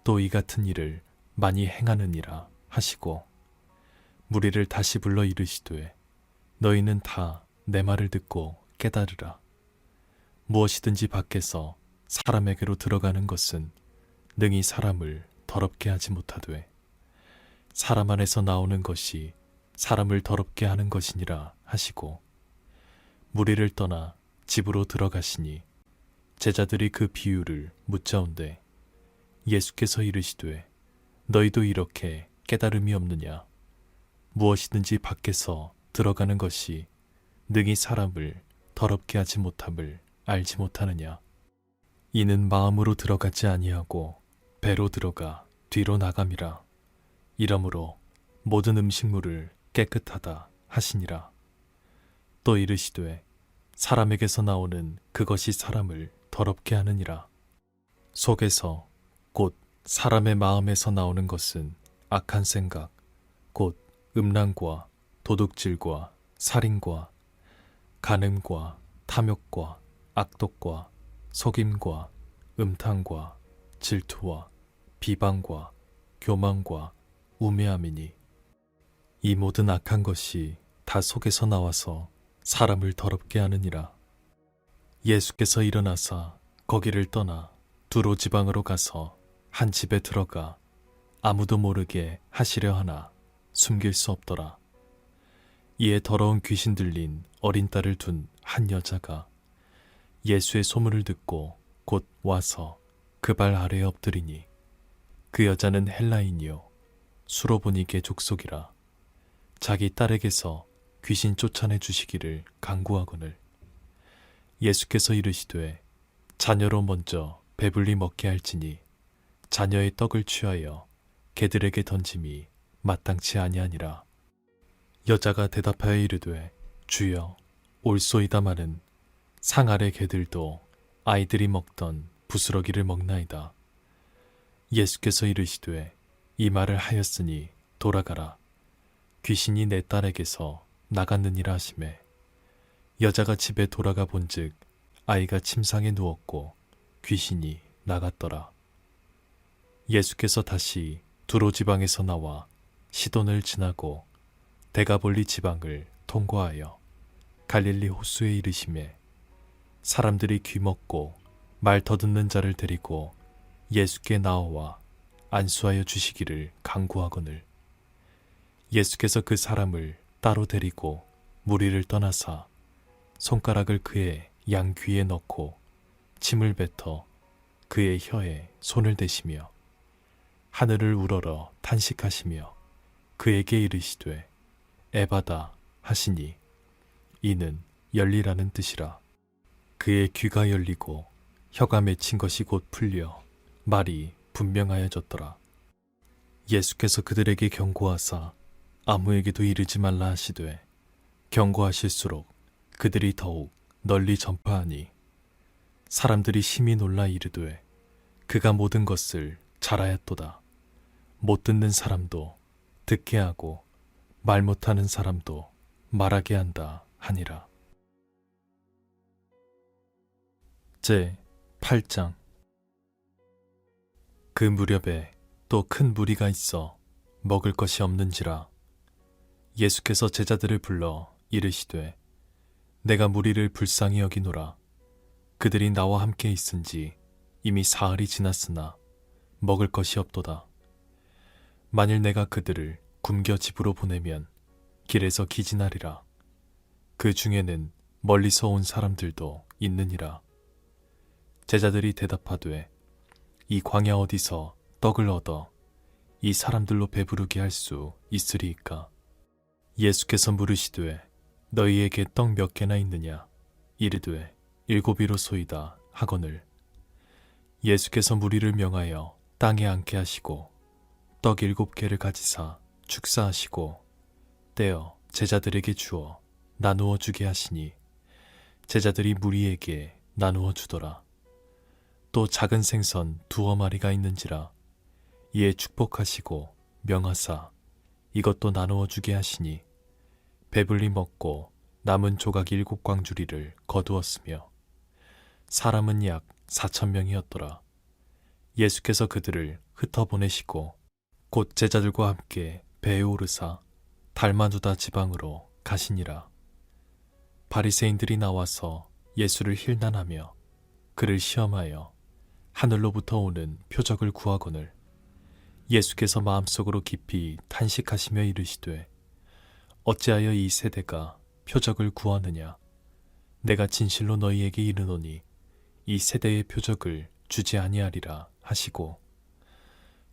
또 이 같은 일을 많이 행하느니라 하시고 무리를 다시 불러 이르시되 너희는 다 내 말을 듣고 깨달으라. 무엇이든지 밖에서 사람에게로 들어가는 것은 능히 사람을 더럽게 하지 못하되 사람 안에서 나오는 것이 사람을 더럽게 하는 것이니라 하시고 무리를 떠나 집으로 들어가시니 제자들이 그 비유를 묻자온대 예수께서 이르시되 너희도 이렇게 깨달음이 없느냐 무엇이든지 밖에서 들어가는 것이 능히 사람을 더럽게 하지 못함을 알지 못하느냐 이는 마음으로 들어가지 아니하고 배로 들어가 뒤로 나감이라 이러므로 모든 음식물을 깨끗하다 하시니라 또 이르시되 사람에게서 나오는 그것이 사람을 더럽게 하느니라 속에서 곧 사람의 마음에서 나오는 것은 악한 생각 곧 음란과 도둑질과 살인과 간음과 탐욕과 악독과 속임과 음탕과 질투와 비방과 교만과 우매함이니 이 모든 악한 것이 다 속에서 나와서 사람을 더럽게 하느니라. 예수께서 일어나사 거기를 떠나 두로 지방으로 가서 한 집에 들어가 아무도 모르게 하시려 하나 숨길 수 없더라. 이에 더러운 귀신 들린 어린 딸을 둔 한 여자가 예수의 소문을 듣고 곧 와서 그 발 아래에 엎드리니 그 여자는 헬라인이요 수로보니게 족속이라 자기 딸에게서 귀신 쫓아내 주시기를 간구하거늘 예수께서 이르시되 자녀로 먼저 배불리 먹게 할지니 자녀의 떡을 취하여 개들에게 던짐이 마땅치 아니하니라. 여자가 대답하여 이르되 주여 올소이다마는 상 아래 개들도 아이들이 먹던 부스러기를 먹나이다. 예수께서 이르시되 이 말을 하였으니 돌아가라. 귀신이 내 딸에게서 나갔느니라 하시매 여자가 집에 돌아가 본즉 아이가 침상에 누웠고 귀신이 나갔더라. 예수께서 다시 두로 지방에서 나와 시돈을 지나고 데가볼리 지방을 통과하여 갈릴리 호수에 이르시매 사람들이 귀먹고 말 더듬는 자를 데리고 예수께 나와 안수하여 주시기를 간구하거늘 예수께서 그 사람을 따로 데리고 무리를 떠나사 손가락을 그의 양 귀에 넣고 침을 뱉어 그의 혀에 손을 대시며 하늘을 우러러 탄식하시며 그에게 이르시되 에바다 하시니 이는 열리라는 뜻이라. 그의 귀가 열리고 혀가 맺힌 것이 곧 풀려 말이 분명하여졌더라. 예수께서 그들에게 경고하사 아무에게도 이르지 말라 하시되 경고하실수록 그들이 더욱 널리 전파하니 사람들이 심히 놀라 이르되 그가 모든 것을 잘하였도다. 못 듣는 사람도 듣게 하고 말 못하는 사람도 말하게 한다 하니라. 제 8장 그 무렵에 또 큰 무리가 있어 먹을 것이 없는지라 예수께서 제자들을 불러 이르시되 내가 무리를 불쌍히 여기노라. 그들이 나와 함께 있은지 이미 사흘이 지났으나 먹을 것이 없도다. 만일 내가 그들을 굶겨 집으로 보내면 길에서 기진하리라. 그 중에는 멀리서 온 사람들도 있느니라. 제자들이 대답하되 이 광야 어디서 떡을 얻어 이 사람들로 배부르게 할 수 있으리이까? 예수께서 물으시되 너희에게 떡 몇 개나 있느냐? 이르되 7이로소이다 하거늘 예수께서 무리를 명하여 땅에 앉게 하시고 떡 7개를 가지사 축사하시고 떼어 제자들에게 주어 나누어 주게 하시니 제자들이 무리에게 나누어 주더라. 또 작은 생선 2어마리가 있는지라 이에 축복하시고 명하사 이것도 나누어 주게 하시니 배불리 먹고 남은 조각 7광주리를 거두었으며 사람은 약 4,000명이었더라. 예수께서 그들을 흩어 보내시고 곧 제자들과 함께 배에 오르사 달마누다 지방으로 가시니라. 바리새인들이 나와서 예수를 힐난하며 그를 시험하여 하늘로부터 오는 표적을 구하거늘 예수께서 마음속으로 깊이 탄식하시며 이르시되 어찌하여 이 세대가 표적을 구하느냐 내가 진실로 너희에게 이르노니 이 세대의 표적을 주지 아니하리라 하시고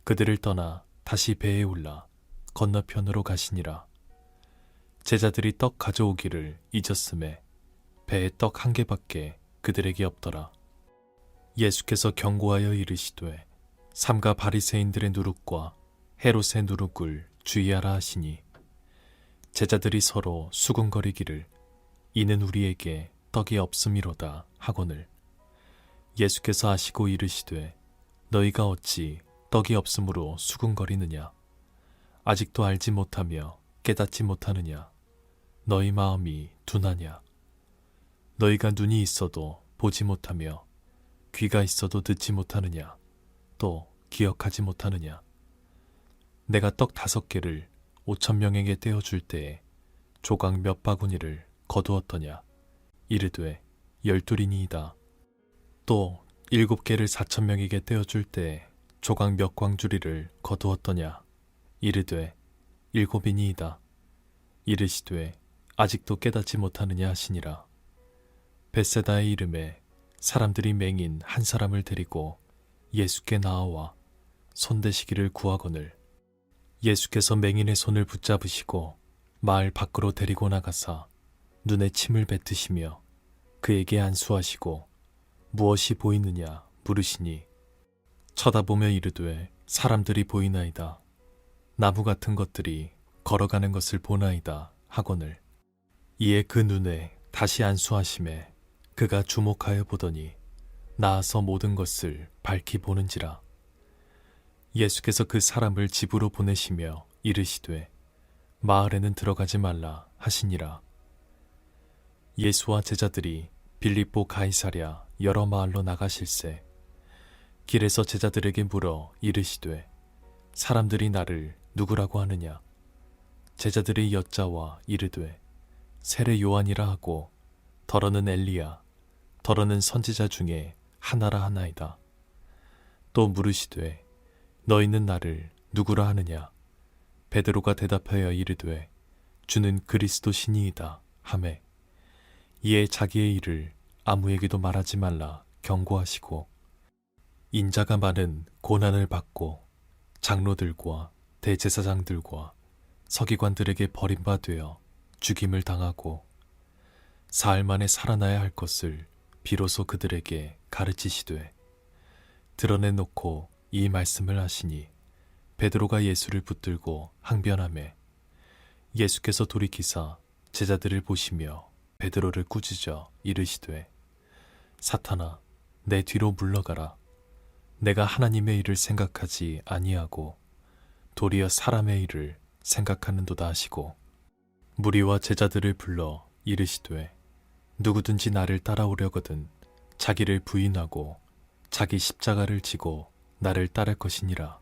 그들을 떠나 다시 배에 올라 건너편으로 가시니라. 제자들이 떡 가져오기를 잊었음에 배에 떡 한 개밖에 그들에게 없더라. 예수께서 경고하여 이르시되 삼가 바리새인들의 누룩과 헤롯의 누룩을 주의하라 하시니 제자들이 서로 수군거리기를 이는 우리에게 떡이 없음이로다 하거늘 예수께서 아시고 이르시되 너희가 어찌 떡이 없음으로 수군거리느냐 아직도 알지 못하며 깨닫지 못하느냐 너희 마음이 둔하냐 너희가 눈이 있어도 보지 못하며 귀가 있어도 듣지 못하느냐 또 기억하지 못하느냐 내가 떡 5개를 5,000명에게 떼어줄 때에 조각 몇 바구니를 거두었더냐 이르되 12이니이다 또 7개를 4,000명에게 떼어줄 때에 조각 몇 광주리를 거두었더냐 이르되 7이니이다 이르시되 아직도 깨닫지 못하느냐 하시니라. 벳세다의 이름에 사람들이 맹인 한 사람을 데리고 예수께 나아와 손대시기를 구하거늘 예수께서 맹인의 손을 붙잡으시고 마을 밖으로 데리고 나가사 눈에 침을 뱉으시며 그에게 안수하시고 무엇이 보이느냐 물으시니 쳐다보며 이르되 사람들이 보이나이다. 나무 같은 것들이 걸어가는 것을 보나이다 하거늘 이에 그 눈에 다시 안수하심에 그가 주목하여 보더니 나아서 모든 것을 밝히 보는지라. 예수께서 그 사람을 집으로 보내시며 이르시되 마을에는 들어가지 말라 하시니라. 예수와 제자들이 빌립보 가이사랴 여러 마을로 나가실새 길에서 제자들에게 물어 이르시되 사람들이 나를 누구라고 하느냐 제자들이 여짜와 이르되 세례 요한이라 하고 더러는 엘리야 더러는 선지자 중에 하나라 하나이다. 또 물으시되 너희는 나를 누구라 하느냐 베드로가 대답하여 이르되 주는 그리스도시니이다 하매 이에 자기의 일을 아무에게도 말하지 말라 경고하시고 인자가 많은 고난을 받고 장로들과 대제사장들과 서기관들에게 버림받되어 죽임을 당하고 사흘 만에 살아나야 할 것을 비로소 그들에게 가르치시되 드러내놓고 이 말씀을 하시니 베드로가 예수를 붙들고 항변하매 예수께서 돌이키사 제자들을 보시며 베드로를 꾸짖어 이르시되 사탄아 내 뒤로 물러가라 내가 하나님의 일을 생각하지 아니하고 도리어 사람의 일을 생각하는도다 하시고 무리와 제자들을 불러 이르시되 누구든지 나를 따라오려거든 자기를 부인하고 자기 십자가를 지고 나를 따를 것이니라.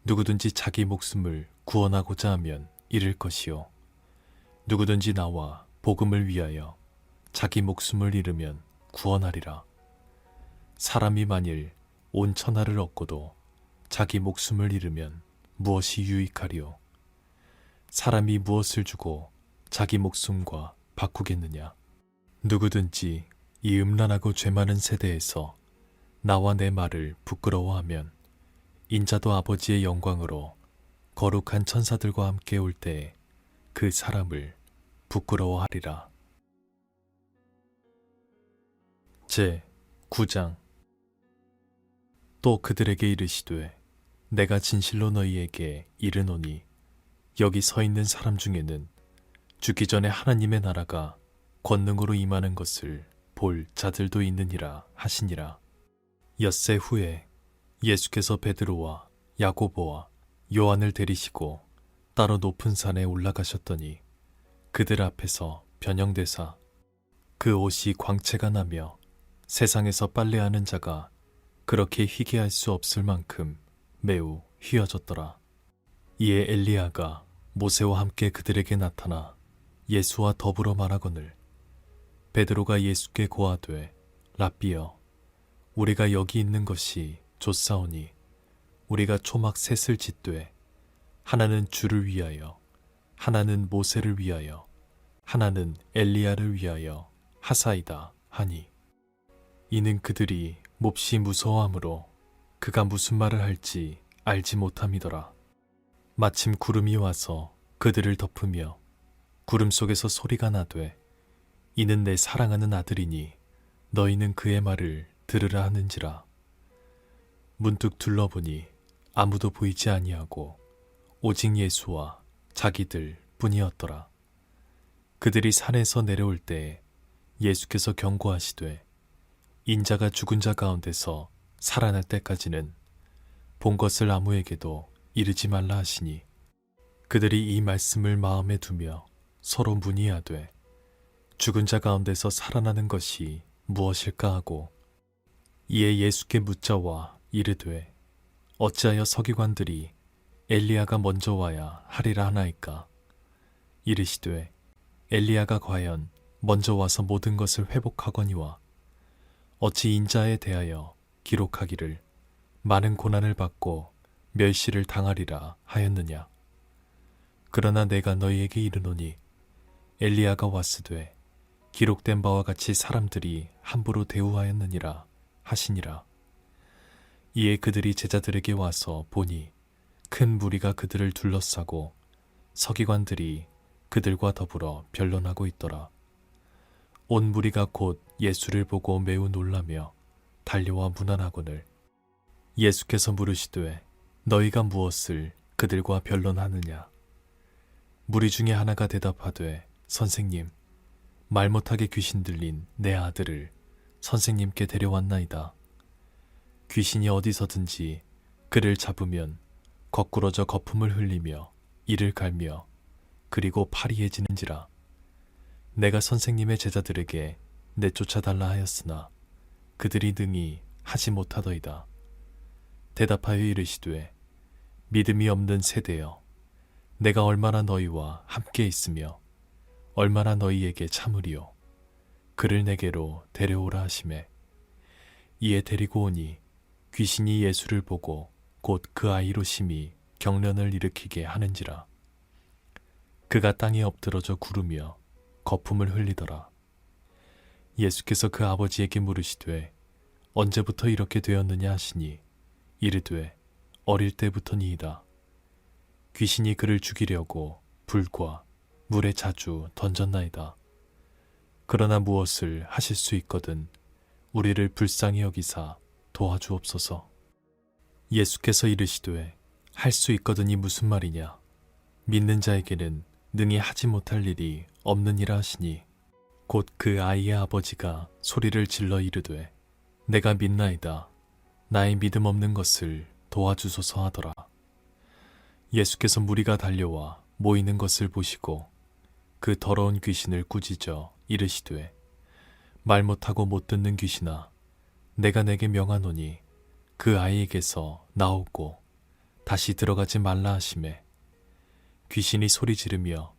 누구든지 자기 목숨을 구원하고자 하면 잃을 것이요 누구든지 나와 복음을 위하여 자기 목숨을 잃으면 구원하리라. 사람이 만일 온 천하를 얻고도 자기 목숨을 잃으면 무엇이 유익하리요? 사람이 무엇을 주고 자기 목숨과 바꾸겠느냐? 누구든지 이 음란하고 죄 많은 세대에서 나와 내 말을 부끄러워하면 인자도 아버지의 영광으로 거룩한 천사들과 함께 올 때에 그 사람을 부끄러워하리라. 제 9장 또 그들에게 이르시되 내가 진실로 너희에게 이르노니 여기 서 있는 사람 중에는 죽기 전에 하나님의 나라가 권능으로 임하는 것을 볼 자들도 있느니라 하시니라. 엿새 후에 예수께서 베드로와 야고보와 요한을 데리시고 따로 높은 산에 올라가셨더니 그들 앞에서 변형되사 그 옷이 광채가 나며 세상에서 빨래하는 자가 그렇게 희게 할 수 없을 만큼 매우 휘어졌더라. 이에 엘리야가 모세와 함께 그들에게 나타나 예수와 더불어 말하거늘 베드로가 예수께 고하되 라삐여 우리가 여기 있는 것이 좋사오니 우리가 초막 셋을 짓되 하나는 주를 위하여, 하나는 모세를 위하여, 하나는 엘리야를 위하여 하사이다 하니, 이는 그들이 몹시 무서워하므로 그가 무슨 말을 할지 알지 못함이더라. 마침 구름이 와서 그들을 덮으며 구름 속에서 소리가 나되, 이는 내 사랑하는 아들이니 너희는 그의 말을 들으라 하는지라. 문득 둘러보니 아무도 보이지 아니하고 오직 예수와 자기들 뿐이었더라. 그들이 산에서 내려올 때에 예수께서 경고하시되, 인자가 죽은 자 가운데서 살아날 때까지는 본 것을 아무에게도 이르지 말라 하시니, 그들이 이 말씀을 마음에 두며 서로 문의하되 죽은 자 가운데서 살아나는 것이 무엇일까 하고, 이에 예수께 묻자와 이르되, 어찌하여 서기관들이 엘리야가 먼저 와야 하리라 하나이까? 이르시되, 엘리야가 과연 먼저 와서 모든 것을 회복하거니와 어찌 인자에 대하여 기록하기를 많은 고난을 받고 멸시를 당하리라 하였느냐? 그러나 내가 너희에게 이르노니 엘리야가 왔으되 기록된 바와 같이 사람들이 함부로 대우하였느니라 하시니라. 이에 그들이 제자들에게 와서 보니 큰 무리가 그들을 둘러싸고 서기관들이 그들과 더불어 변론하고 있더라. 온 무리가 곧 예수를 보고 매우 놀라며 달려와 문안하거늘 예수께서 물으시되, 너희가 무엇을 그들과 변론하느냐? 무리 중에 하나가 대답하되, 선생님, 말 못하게 귀신 들린 내 아들을 선생님께 데려왔나이다. 귀신이 어디서든지 그를 잡으면 거꾸러져 거품을 흘리며 이를 갈며 그리고 파리해지는지라. 내가 선생님의 제자들에게 내쫓아달라 하였으나 그들이 능히 하지 못하더이다. 대답하여 이르시되, 믿음이 없는 세대여, 내가 얼마나 너희와 함께 있으며 얼마나 너희에게 참으리요. 그를 내게로 데려오라 하시매, 이에 데리고 오니 귀신이 예수를 보고 곧 그 아이로 심히 경련을 일으키게 하는지라. 그가 땅에 엎드러져 구르며 거품을 흘리더라. 예수께서 그 아버지에게 물으시되, 언제부터 이렇게 되었느냐 하시니, 이르되 어릴 때부터니이다. 귀신이 그를 죽이려고 불과 물에 자주 던졌나이다. 그러나 무엇을 하실 수 있거든 우리를 불쌍히 여기사 도와주옵소서. 예수께서 이르시되, 할 수 있거든이 무슨 말이냐? 믿는 자에게는 능히 하지 못할 일이 없느니라 하시니, 곧 그 아이의 아버지가 소리를 질러 이르되, 내가 믿나이다. 나의 믿음 없는 것을 도와주소서 하더라. 예수께서 무리가 달려와 모이는 것을 보시고 그 더러운 귀신을 꾸짖어 이르시되, 말 못하고 못 듣는 귀신아, 내가 내게 명하노니 그 아이에게서 나오고 다시 들어가지 말라 하시매, 귀신이 소리 지르며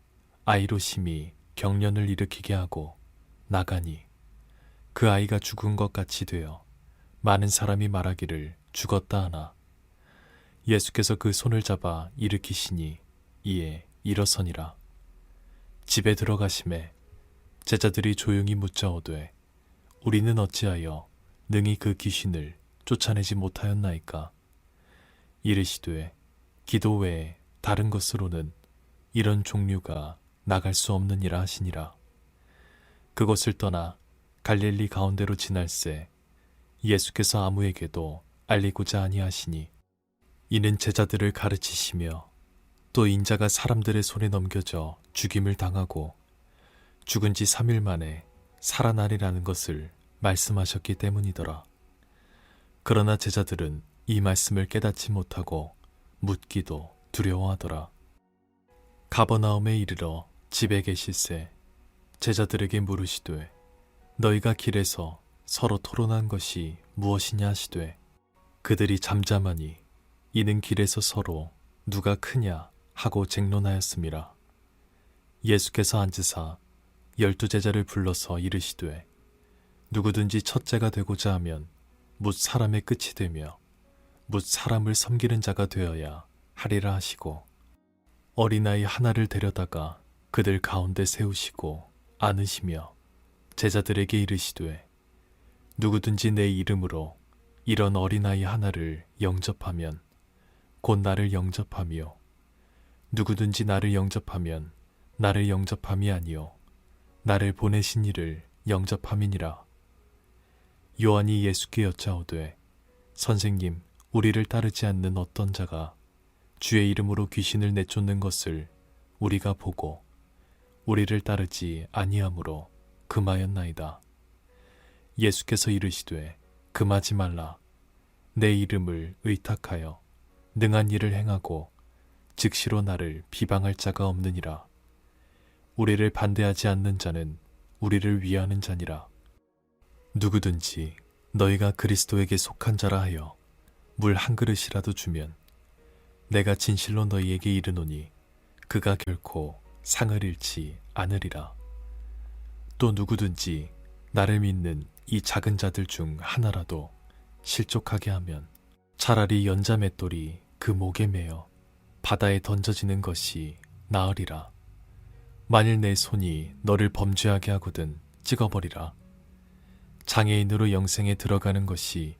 아이로 심히 경련을 일으키게 하고 나가니 그 아이가 죽은 것 같이 되어 많은 사람이 말하기를 죽었다 하나, 예수께서 그 손을 잡아 일으키시니 이에 일어서니라. 집에 들어가심에 제자들이 조용히 묻자오되, 우리는 어찌하여 능히 그 귀신을 쫓아내지 못하였나이까? 이르시되, 기도 외에 다른 것으로는 이런 종류가 나갈 수 없느니라 하시니라. 그것을 떠나 갈릴리 가운데로 지날새 예수께서 아무에게도 알리고자 아니하시니, 이는 제자들을 가르치시며 또 인자가 사람들의 손에 넘겨져 죽임을 당하고 죽은 지 3일 만에 살아나리라는 것을 말씀하셨기 때문이더라. 그러나 제자들은 이 말씀을 깨닫지 못하고 묻기도 두려워하더라. 가버나움에 이르러 집에 계실새 제자들에게 물으시되, 너희가 길에서 서로 토론한 것이 무엇이냐 하시되, 그들이 잠잠하니 이는 길에서 서로 누가 크냐 하고 쟁론하였음이라. 예수께서 앉으사 12 제자를 불러서 이르시되, 누구든지 첫째가 되고자 하면 묻 사람의 끝이 되며 묻 사람을 섬기는 자가 되어야 하리라 하시고 어린아이 하나를 데려다가 그들 가운데 세우시고 안으시며 제자들에게 이르시되 누구든지 내 이름으로 이런 어린아이 하나를 영접하면 곧 나를 영접하며 누구든지 나를 영접하면 나를 영접함이 아니요 나를 보내신 이를 영접함이니라. 요한이 예수께 여짜오되 선생님, 우리를 따르지 않는 어떤 자가 주의 이름으로 귀신을 내쫓는 것을 우리가 보고 우리를 따르지 아니하므로 금하였나이다. 예수께서 이르시되 금하지 말라. 내 이름을 의탁하여 능한 일을 행하고 즉시로 나를 비방할 자가 없느니라. 우리를 반대하지 않는 자는 우리를 위하는 자니라. 누구든지 너희가 그리스도에게 속한 자라 하여 물 한 그릇이라도 주면 내가 진실로 너희에게 이르노니 그가 결코 상을 잃지 않으리라. 또 누구든지 나를 믿는 이 작은 자들 중 하나라도 실족하게 하면 차라리 연자 맷돌이 그 목에 매어 바다에 던져지는 것이 나으리라. 만일 내 손이 너를 범죄하게 하거든 찍어버리라. 장애인으로 영생에 들어가는 것이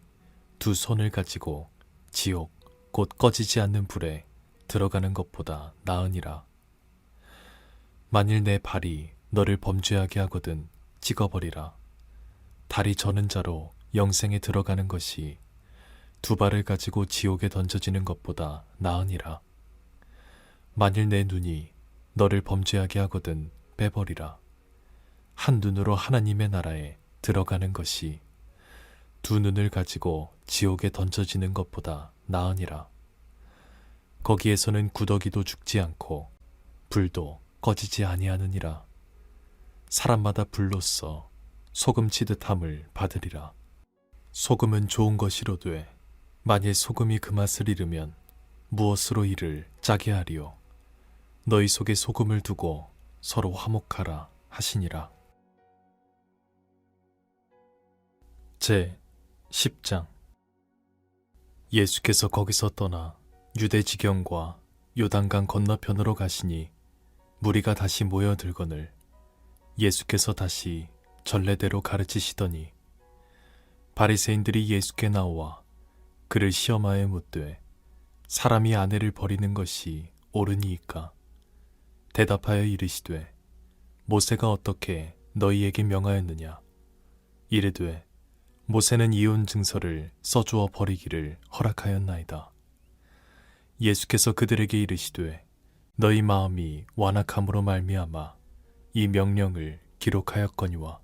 두 손을 가지고 지옥 곧 꺼지지 않는 불에 들어가는 것보다 나으니라. 만일 내 발이 너를 범죄하게 하거든 찍어버리라. 다리 저는 자로 영생에 들어가는 것이 두 발을 가지고 지옥에 던져지는 것보다 나으니라. 만일 내 눈이 너를 범죄하게 하거든 빼버리라. 한 눈으로 하나님의 나라에 들어가는 것이 두 눈을 가지고 지옥에 던져지는 것보다 나으니라. 거기에서는 구더기도 죽지 않고 불도 꺼지지 아니하느니라. 사람마다 불로써 소금 치듯함을 받으리라. 소금은 좋은 것이로되 만일 소금이 그 맛을 잃으면 무엇으로 이를 짜게 하리요. 너희 속에 소금을 두고 서로 화목하라 하시니라. 제 10장. 예수께서 거기서 떠나 유대 지경과 요단강 건너편으로 가시니 무리가 다시 모여들거늘 예수께서 다시 전례대로 가르치시더니 바리새인들이 예수께 나와 그를 시험하여 묻되 사람이 아내를 버리는 것이 옳으니이까? 대답하여 이르시되 모세가 어떻게 너희에게 명하였느냐? 이르되 모세는 이혼 증서를 써주어 버리기를 허락하였나이다. 예수께서 그들에게 이르시되 너희 마음이 완악함으로 말미암아 이 명령을 기록하였거니와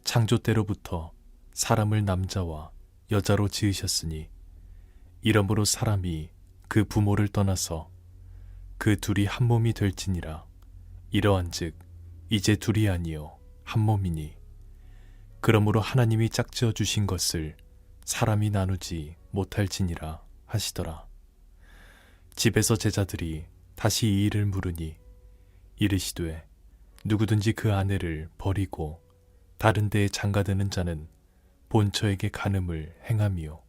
창조 때로부터 사람을 남자와 여자로 지으셨으니 이러므로 사람이 그 부모를 떠나서 그 둘이 한 몸이 될지니라. 이러한즉 이제 둘이 아니요 한 몸이니 그러므로 하나님이 짝지어 주신 것을 사람이 나누지 못할지니라 하시더라. 집에서 제자들이 다시 이 일을 물으니 이르시되 누구든지 그 아내를 버리고 다른 데에 장가드는 자는 본처에게 간음을 행함이요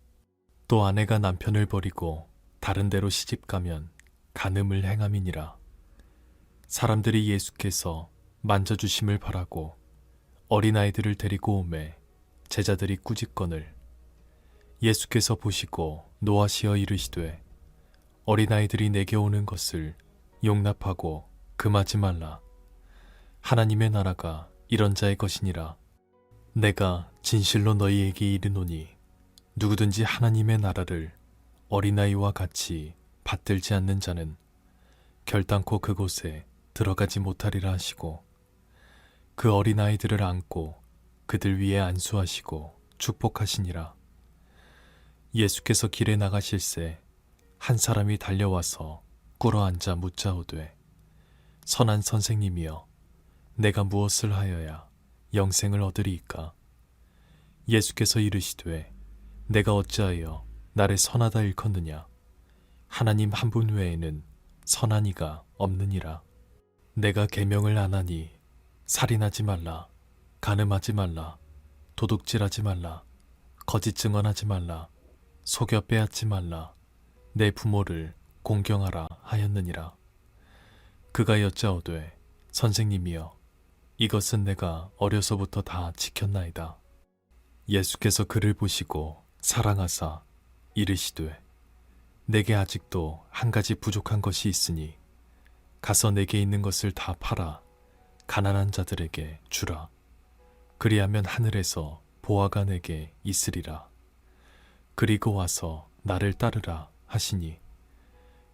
또 아내가 남편을 버리고 다른 데로 시집가면 간음을 행함이니라. 사람들이 예수께서 만져주심을 바라고 어린아이들을 데리고 오매 제자들이 꾸짖거늘 예수께서 보시고 노하시어 이르시되 어린아이들이 내게 오는 것을 용납하고 금하지 말라. 하나님의 나라가 이런 자의 것이니라. 내가 진실로 너희에게 이르노니 누구든지 하나님의 나라를 어린아이와 같이 받들지 않는 자는 결단코 그곳에 들어가지 못하리라 하시고 그 어린아이들을 안고 그들 위에 안수하시고 축복하시니라. 예수께서 길에 나가실새 한 사람이 달려와서 꿇어앉아 묻자오되 선한 선생님이여 내가 무엇을 하여야 영생을 얻으리이까? 예수께서 이르시되 내가 어찌하여 나를 선하다 일컫느냐? 하나님 한 분 외에는 선한 이가 없느니라. 내가 계명을 안 하니 살인하지 말라, 간음하지 말라, 도둑질하지 말라, 거짓 증언하지 말라. 속여 빼앗지 말라. 내 부모를 공경하라 하였느니라. 그가 여짜오되 선생님이여 이것은 내가 어려서부터 다 지켰나이다. 예수께서 그를 보시고 사랑하사 이르시되 내게 아직도 한 가지 부족한 것이 있으니 가서 내게 있는 것을 다 팔아 가난한 자들에게 주라. 그리하면 하늘에서 보화가 내게 있으리라. 그리고 와서 나를 따르라 하시니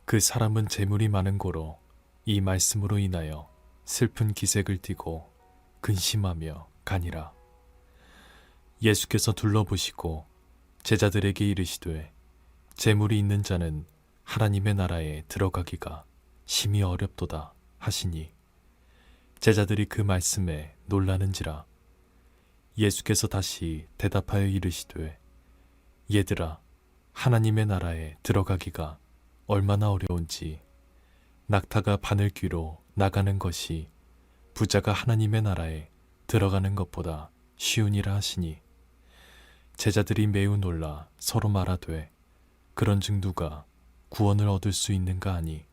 그 사람은 재물이 많은 고로 이 말씀으로 인하여 슬픈 기색을 띠고 근심하며 가니라. 예수께서 둘러보시고 제자들에게 이르시되 재물이 있는 자는 하나님의 나라에 들어가기가 심히 어렵도다 하시니 제자들이 그 말씀에 놀라는지라. 예수께서 다시 대답하여 이르시되 얘들아 하나님의 나라에 들어가기가 얼마나 어려운지 낙타가 바늘귀로 나가는 것이 부자가 하나님의 나라에 들어가는 것보다 쉬우니라 하시니 제자들이 매우 놀라 서로 말하되 그런즉 누가 구원을 얻을 수 있는가 하니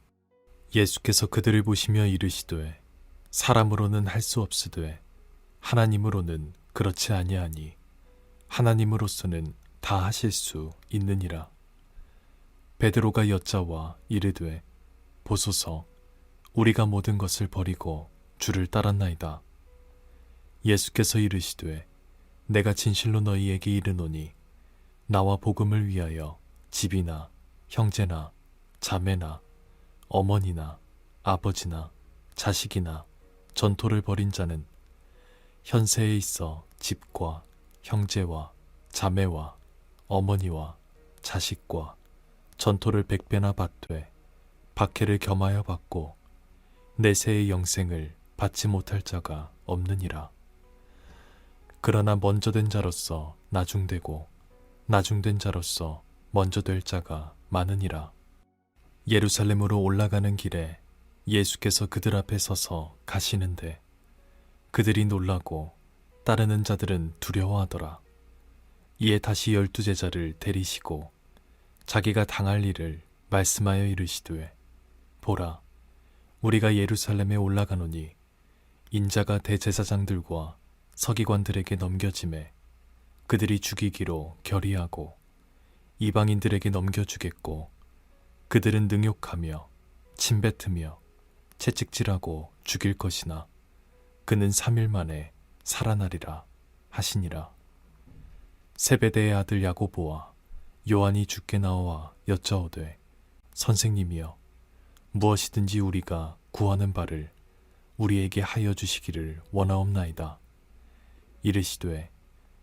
예수께서 그들을 보시며 이르시되 사람으로는 할 수 없으되 하나님으로는 그렇지 아니하니 하나님으로서는 다 하실 수 있느니라. 베드로가 여짜와 이르되 보소서 우리가 모든 것을 버리고 주를 따랐나이다. 예수께서 이르시되 내가 진실로 너희에게 이르노니 나와 복음을 위하여 집이나 형제나 자매나 어머니나 아버지나 자식이나 전토를 벌인 자는 현세에 있어 집과 형제와 자매와 어머니와 자식과 전토를 100배나 받되 박해를 겸하여 받고 내세의 영생을 받지 못할 자가 없느니라. 그러나 먼저 된 자로서 나중되고 나중된 자로서 먼저 될 자가 많으니라. 예루살렘으로 올라가는 길에 예수께서 그들 앞에 서서 가시는데 그들이 놀라고 따르는 자들은 두려워하더라. 이에 다시 12제자를 데리시고 자기가 당할 일을 말씀하여 이르시되 보라 우리가 예루살렘에 올라가노니 인자가 대제사장들과 서기관들에게 넘겨짐에 그들이 죽이기로 결의하고 이방인들에게 넘겨주겠고 그들은 능욕하며 침뱉으며 채찍질하고 죽일 것이나 그는 3일 만에 살아나리라 하시니라. 세베대의 아들 야고보와 요한이 주께 나와 여짜오되 선생님이여 무엇이든지 우리가 구하는 바를 우리에게 하여 주시기를 원하옵나이다. 이르시되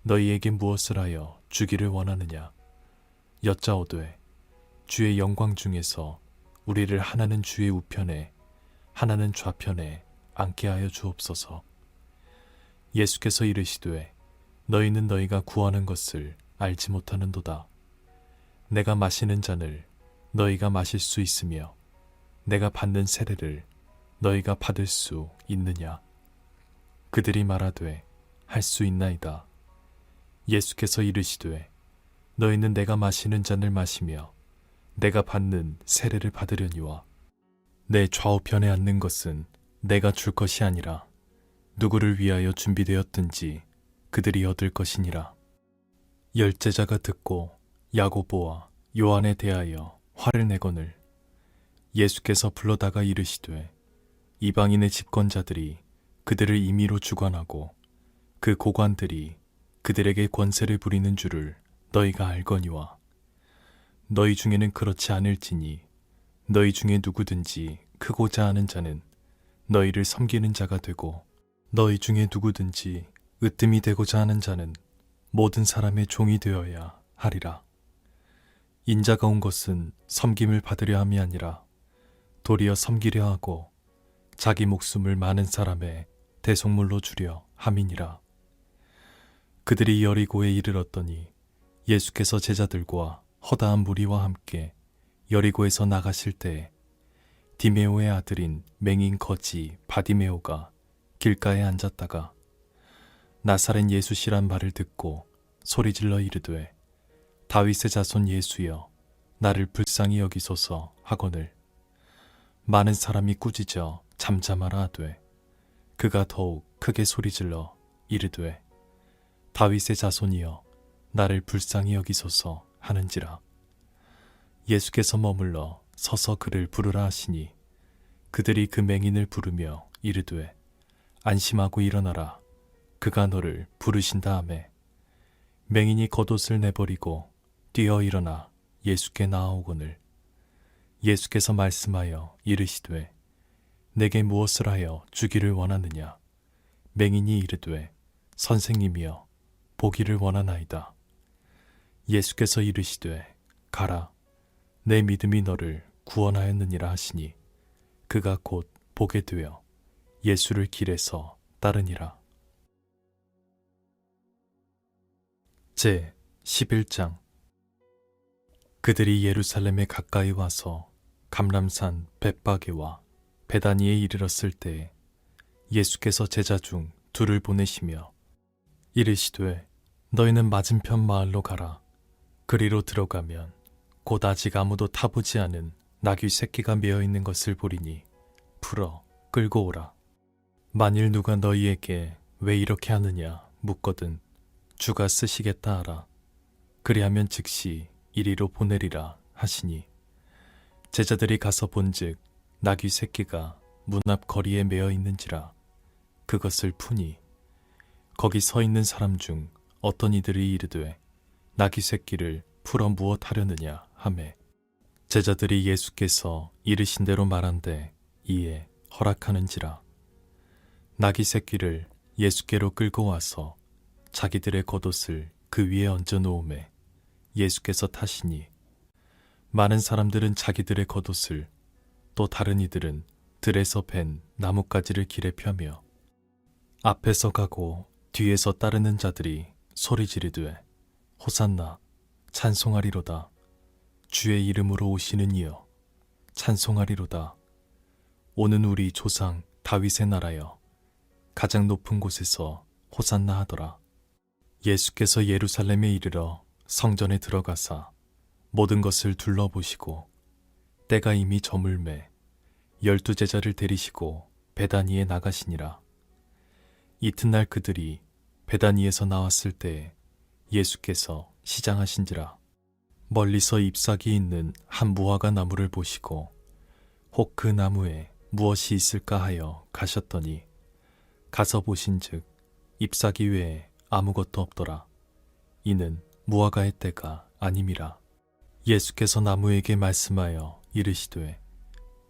너희에게 무엇을 하여 주기를 원하느냐. 여짜오되 주의 영광 중에서 우리를 하나는 주의 우편에 하나는 좌편에 앉게 하여 주옵소서. 예수께서 이르시되 너희는 너희가 구하는 것을 알지 못하는도다. 내가 마시는 잔을 너희가 마실 수 있으며 내가 받는 세례를 너희가 받을 수 있느냐. 그들이 말하되 할 수 있나이다. 예수께서 이르시되 너희는 내가 마시는 잔을 마시며 내가 받는 세례를 받으려니와 내 좌우편에 앉는 것은 내가 줄 것이 아니라 누구를 위하여 준비되었든지 그들이 얻을 것이니라. 10제자가 듣고 야고보와 요한에 대하여 화를 내거늘 예수께서 불러다가 이르시되 이방인의 집권자들이 그들을 임의로 주관하고 그 고관들이 그들에게 권세를 부리는 줄을 너희가 알거니와 너희 중에는 그렇지 않을지니 너희 중에 누구든지 크고자 하는 자는 너희를 섬기는 자가 되고 너희 중에 누구든지 으뜸이 되고자 하는 자는 모든 사람의 종이 되어야 하리라. 인자가 온 것은 섬김을 받으려 함이 아니라 도리어 섬기려 하고 자기 목숨을 많은 사람의 대속물로 주려 함이니라. 그들이 여리고에 이르렀더니 예수께서 제자들과 허다한 무리와 함께 여리고에서 나가실 때에 디메오의 아들인 맹인 거지 바디메오가 길가에 앉았다가 나사렛 예수시란 말을 듣고 소리질러 이르되 다윗의 자손 예수여 나를 불쌍히 여기소서 하거늘 많은 사람이 꾸짖어 잠잠하라 하되 그가 더욱 크게 소리질러 이르되 다윗의 자손이여 나를 불쌍히 여기소서 하는지라. 예수께서 머물러 서서 그를 부르라 하시니 그들이 그 맹인을 부르며 이르되 안심하고 일어나라 그가 너를 부르신다 하매 맹인이 겉옷을 내버리고 뛰어 일어나 예수께 나아오거늘 예수께서 말씀하여 이르시되 내게 무엇을 하여 주기를 원하느냐. 맹인이 이르되 선생님이여 보기를 원하나이다. 예수께서 이르시되 가라 내 믿음이 너를 구원하였느니라 하시니 그가 곧 보게 되어 예수를 길에서 따르니라. 제 11장. 그들이 예루살렘에 가까이 와서 감람산 벳바게와 베다니에 이르렀을 때에 예수께서 제자 중 둘을 보내시며 이르시되 너희는 맞은편 마을로 가라. 그리로 들어가면 곧 아직 아무도 타보지 않은 나귀 새끼가 메어 있는 것을 보리니 풀어 끌고 오라. 만일 누가 너희에게 왜 이렇게 하느냐 묻거든 주가 쓰시겠다 하라. 그리하면 즉시 이리로 보내리라 하시니 제자들이 가서 본즉 나귀 새끼가 문 앞 거리에 메어 있는지라. 그것을 푸니 거기 서 있는 사람 중 어떤 이들이 이르되 나귀 새끼를 풀어 무엇하려느냐 하매 제자들이 예수께서 이르신 대로 말한데 이에 허락하는지라. 나귀 새끼를 예수께로 끌고 와서 자기들의 겉옷을 그 위에 얹어 놓음에 예수께서 타시니 많은 사람들은 자기들의 겉옷을 또 다른 이들은 들에서 벤 나뭇가지를 길에 펴며 앞에서 가고 뒤에서 따르는 자들이 소리 지르되 호산나 찬송하리로다. 주의 이름으로 오시는 이여 찬송하리로다. 오는 우리 조상 다윗의 나라여 가장 높은 곳에서 호산나 하더라. 예수께서 예루살렘에 이르러 성전에 들어가사 모든 것을 둘러보시고 때가 이미 저물매 12 제자를 데리시고 베다니에 나가시니라. 이튿날 그들이 베다니에서 나왔을 때에 예수께서 시장하신지라. 멀리서 잎사귀 있는 한 무화과 나무를 보시고 혹 그 나무에 무엇이 있을까 하여 가셨더니 가서 보신즉 잎사귀 외에 아무것도 없더라. 이는 무화과의 때가 아님이라. 예수께서 나무에게 말씀하여 이르시되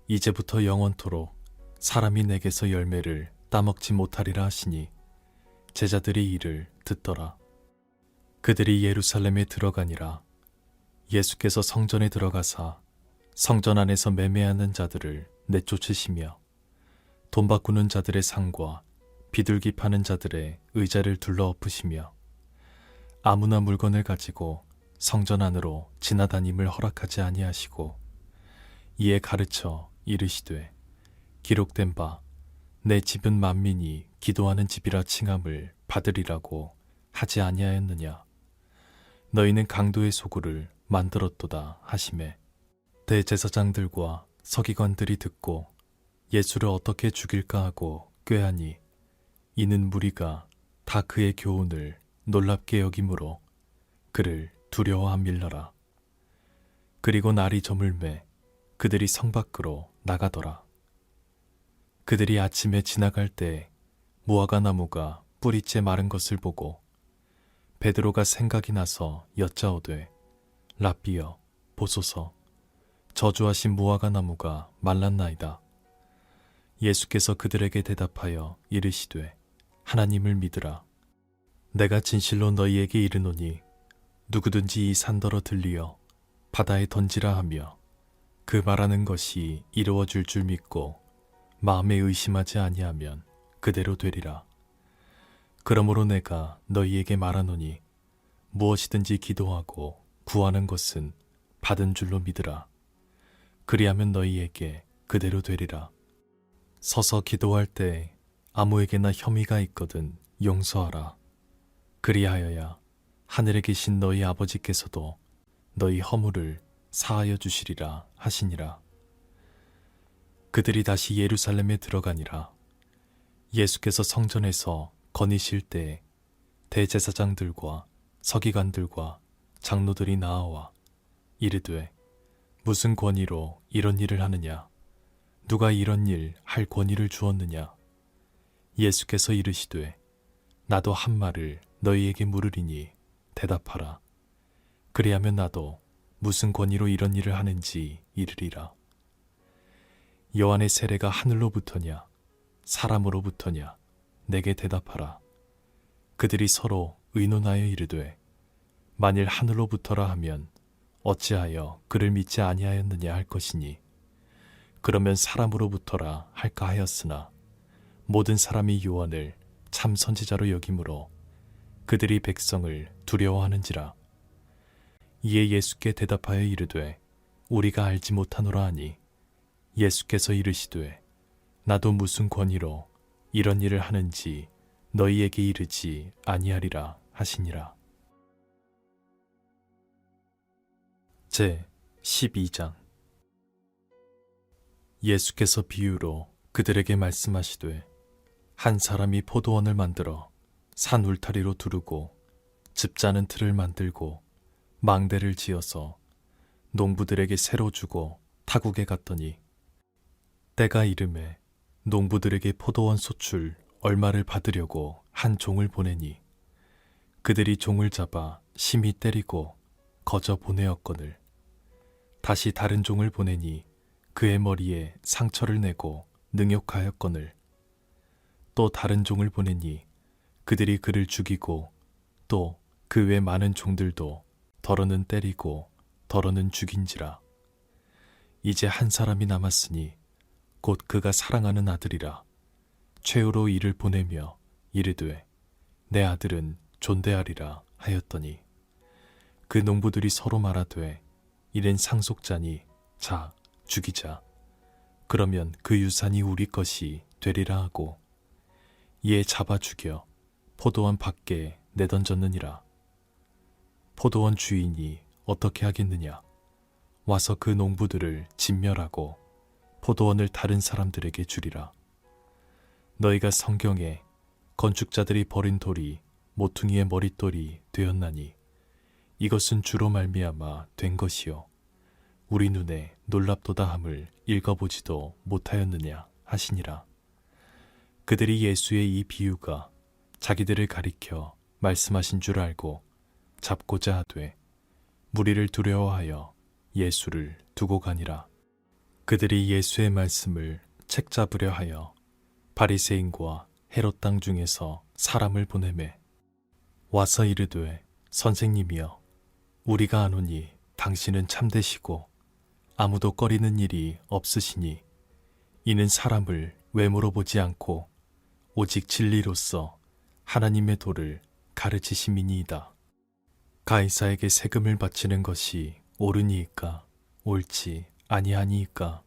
이제부터 영원토록 사람이 내게서 열매를 따먹지 못하리라 하시니 제자들이 이를 듣더라. 그들이 예루살렘에 들어가니라. 예수께서 성전에 들어가사 성전 안에서 매매하는 자들을 내쫓으시며 돈 바꾸는 자들의 상과 비둘기 파는 자들의 의자를 둘러 엎으시며 아무나 물건을 가지고 성전 안으로 지나다님을 허락하지 아니하시고 이에 가르쳐 이르시되 기록된 바 내 집은 만민이 기도하는 집이라 칭함을 받으리라고 하지 아니하였느냐. 너희는 강도의 소굴을 만들었도다 하시매 대제사장들과 서기관들이 듣고 예수를 어떻게 죽일까 하고 꾀하니 이는 무리가 다 그의 교훈을 놀랍게 여김으로 그를 두려워함일러라. 그리고 날이 저물매 그들이 성 밖으로 나가더라. 그들이 아침에 지나갈 때 무화과 나무가 뿌리째 마른 것을 보고 베드로가 생각이 나서 여짜오되 랍비여 보소서 저주하신 무화과 나무가 말랐나이다. 예수께서 그들에게 대답하여 이르시되 하나님을 믿으라. 내가 진실로 너희에게 이르노니 누구든지 이 산더러 들리어 바다에 던지라 하며 그 말하는 것이 이루어질 줄 믿고 마음에 의심하지 아니하면 그대로 되리라. 그러므로 내가 너희에게 말하노니 무엇이든지 기도하고 구하는 것은 받은 줄로 믿으라. 그리하면 너희에게 그대로 되리라. 서서 기도할 때 아무에게나 혐의가 있거든 용서하라. 그리하여야 하늘에 계신 너희 아버지께서도 너희 허물을 사하여 주시리라 하시니라. 그들이 다시 예루살렘에 들어가니라. 예수께서 성전에서 거니실 때에 대제사장들과 서기관들과 장로들이 나아와 이르되 무슨 권위로 이런 일을 하느냐? 누가 이런 일 할 권위를 주었느냐? 예수께서 이르시되 나도 한 말을 너희에게 물으리니 대답하라. 그리하면 나도 무슨 권위로 이런 일을 하는지 이르리라. 요한의 세례가 하늘로부터냐 사람으로부터냐? 내게 대답하라. 그들이 서로 의논하여 이르되 만일 하늘로부터라 하면 어찌하여 그를 믿지 아니하였느냐 할 것이니 그러면 사람으로부터라 할까 하였으나 모든 사람이 요한을 참 선지자로 여기므로 그들이 백성을 두려워하는지라. 이에 예수께 대답하여 이르되 우리가 알지 못하노라 하니 예수께서 이르시되 나도 무슨 권위로 이런 일을 하는지 너희에게 이르지 아니하리라 하시니라. 제 12장. 예수께서 비유로 그들에게 말씀하시되 한 사람이 포도원을 만들어 산 울타리로 두르고 집 짜는 틀을 만들고 망대를 지어서 농부들에게 새로 주고 타국에 갔더니 때가 이름에 농부들에게 포도원 소출 얼마를 받으려고 한 종을 보내니 그들이 종을 잡아 심히 때리고 거저 보내었거늘 다시 다른 종을 보내니 그의 머리에 상처를 내고 능욕하였거늘 또 다른 종을 보내니 그들이 그를 죽이고 또 그 외 많은 종들도 더러는 때리고 더러는 죽인지라. 이제 한 사람이 남았으니 곧 그가 사랑하는 아들이라. 최후로 이를 보내며 이르되 내 아들은 존대하리라 하였더니 그 농부들이 서로 말하되 이는 상속자니 자 죽이자. 그러면 그 유산이 우리 것이 되리라 하고 이에 잡아 죽여 포도원 밖에 내던졌느니라. 포도원 주인이 어떻게 하겠느냐? 와서 그 농부들을 진멸하고 포도원을 다른 사람들에게 주리라. 너희가 성경에 건축자들이 버린 돌이 모퉁이의 머릿돌이 되었나니 이것은 주로 말미암아 된 것이요 우리 눈에 놀랍도다함을 읽어보지도 못하였느냐 하시니라. 그들이 예수의 이 비유가 자기들을 가리켜 말씀하신 줄 알고 잡고자 하되 무리를 두려워하여 예수를 두고 가니라. 그들이 예수의 말씀을 책잡으려 하여 바리새인과 헤롯 땅 중에서 사람을 보내매 와서 이르되 선생님이여 우리가 아노니 당신은 참되시고 아무도 꺼리는 일이 없으시니 이는 사람을 외모로 보지 않고 오직 진리로서 하나님의 도를 가르치심이니이다. 가이사에게 세금을 바치는 것이 옳으니이까 옳지 아니하니이까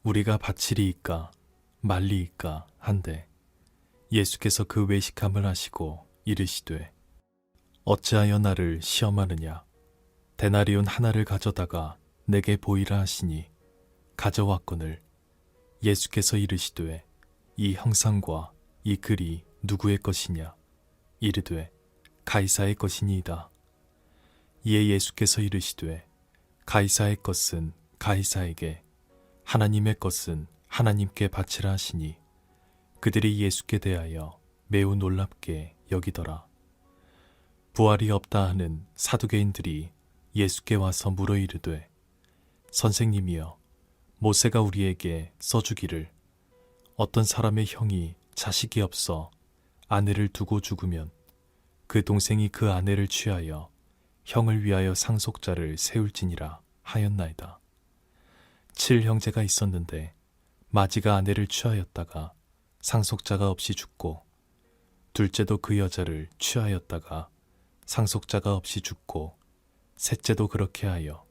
우리가 바치리이까 말리이까 한데 예수께서 그 외식함을 하시고 이르시되 어찌하여 나를 시험하느냐 데나리온 하나를 가져다가 내게 보이라 하시니 가져왔거늘 예수께서 이르시되 이 형상과 이 글이 누구의 것이냐 이르되 가이사의 것이니이다. 이에 예수께서 이르시되 가이사의 것은 가이사에게 하나님의 것은 하나님께 바치라 하시니 그들이 예수께 대하여 매우 놀랍게 여기더라. 부활이 없다 하는 사두개인들이 예수께 와서 물어 이르되 선생님이여 모세가 우리에게 써주기를 어떤 사람의 형이 자식이 없어 아내를 두고 죽으면 그 동생이 그 아내를 취하여 형을 위하여 상속자를 세울지니라 하였나이다. 7형제가 있었는데 마지가 아내를 취하였다가 상속자가 없이 죽고 둘째도 그 여자를 취하였다가 상속자가 없이 죽고 셋째도 그렇게 하여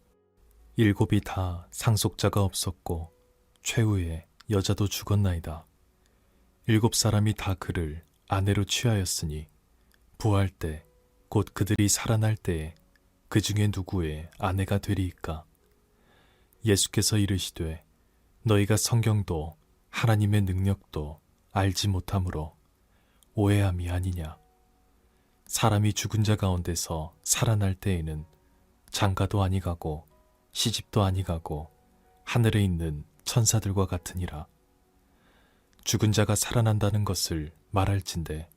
7이 다 상속자가 없었고 최후에 여자도 죽었나이다. 7 사람이 다 그를 아내로 취하였으니 부활 때 곧 그들이 살아날 때에 그 중에 누구의 아내가 되리이까? 예수께서 이르시되 너희가 성경도 하나님의 능력도 알지 못함으로 오해함이 아니냐. 사람이 죽은 자 가운데서 살아날 때에는 장가도 아니가고 시집도 아니가고 하늘에 있는 천사들과 같으니라. 죽은 자가 살아난다는 것을 말할진대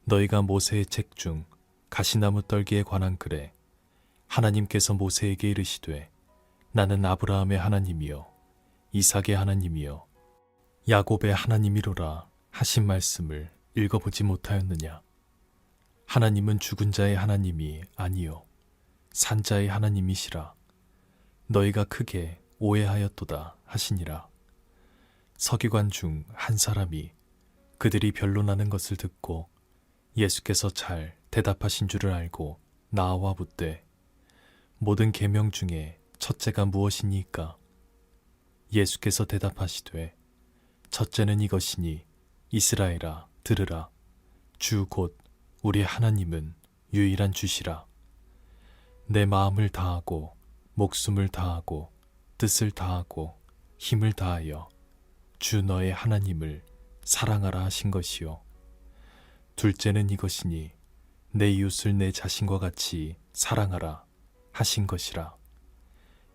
너희가 모세의 책 중 가시나무 떨기에 관한 글에 하나님께서 모세에게 이르시되 나는 아브라함의 하나님이요 이삭의 하나님이요 야곱의 하나님이로라 하신 말씀을 읽어보지 못하였느냐. 하나님은 죽은 자의 하나님이 아니요 산 자의 하나님이시라. 너희가 크게 오해하였도다 하시니라. 서기관 중 한 사람이 그들이 변론하는 것을 듣고 예수께서 잘 대답하신 줄을 알고 나와 묻되 모든 계명 중에 첫째가 무엇이니까? 예수께서 대답하시되 첫째는 이것이니 이스라엘아 들으라. 주 곧 우리 하나님은 유일한 주시라. 내 마음을 다하고 목숨을 다하고 뜻을 다하고 힘을 다하여 주 너의 하나님을 사랑하라 하신 것이요. 둘째는 이것이니 내 이웃을 내 자신과 같이 사랑하라 하신 것이라.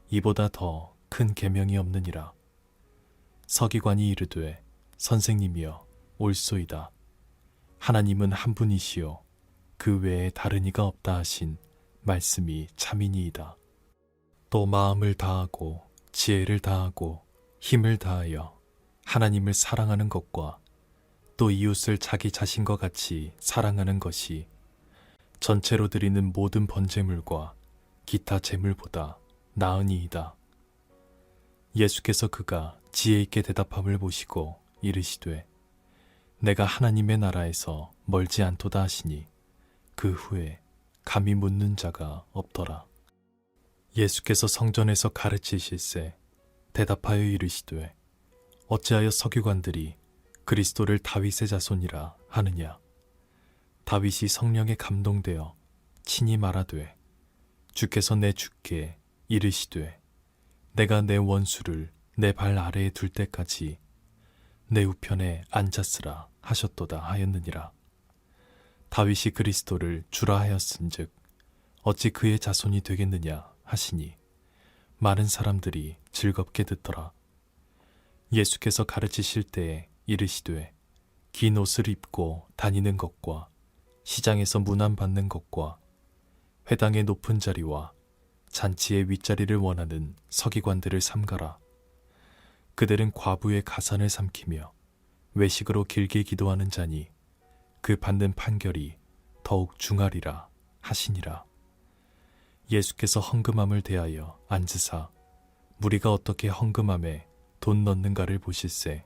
이보다 더 큰 계명이 없느니라. 서기관이 이르되 선생님이여 옳소이다. 하나님은 한 분이시요 그 외에 다른 이가 없다 하신 말씀이 참이니이다. 또 마음을 다하고 지혜를 다하고 힘을 다하여 하나님을 사랑하는 것과 또 이웃을 자기 자신과 같이 사랑하는 것이 전체로 드리는 모든 번제물과 기타 제물보다 나으니이다. 예수께서 그가 지혜 있게 대답함을 보시고 이르시되 내가 하나님의 나라에서 멀지 않도다 하시니 그 후에 감히 묻는 자가 없더라. 예수께서 성전에서 가르치실세 대답하여 이르시되 어찌하여 서기관들이 그리스도를 다윗의 자손이라 하느냐. 다윗이 성령에 감동되어 친히 말하되 주께서 내 주께 이르시되 내가 내 원수를 내 발 아래에 둘 때까지 내 우편에 앉았으라 하셨도다 하였느니라. 다윗이 그리스도를 주라 하였은즉 어찌 그의 자손이 되겠느냐 하시니 많은 사람들이 즐겁게 듣더라. 예수께서 가르치실 때에 이르시되 긴 옷을 입고 다니는 것과 시장에서 문안 받는 것과 회당의 높은 자리와 잔치의 윗자리를 원하는 서기관들을 삼가라. 그들은 과부의 가산을 삼키며 외식으로 길게 기도하는 자니 그 받는 판결이 더욱 중하리라 하시니라. 예수께서 헌금함을 대하여 앉으사 무리가 어떻게 헌금함에 돈 넣는가를 보실세.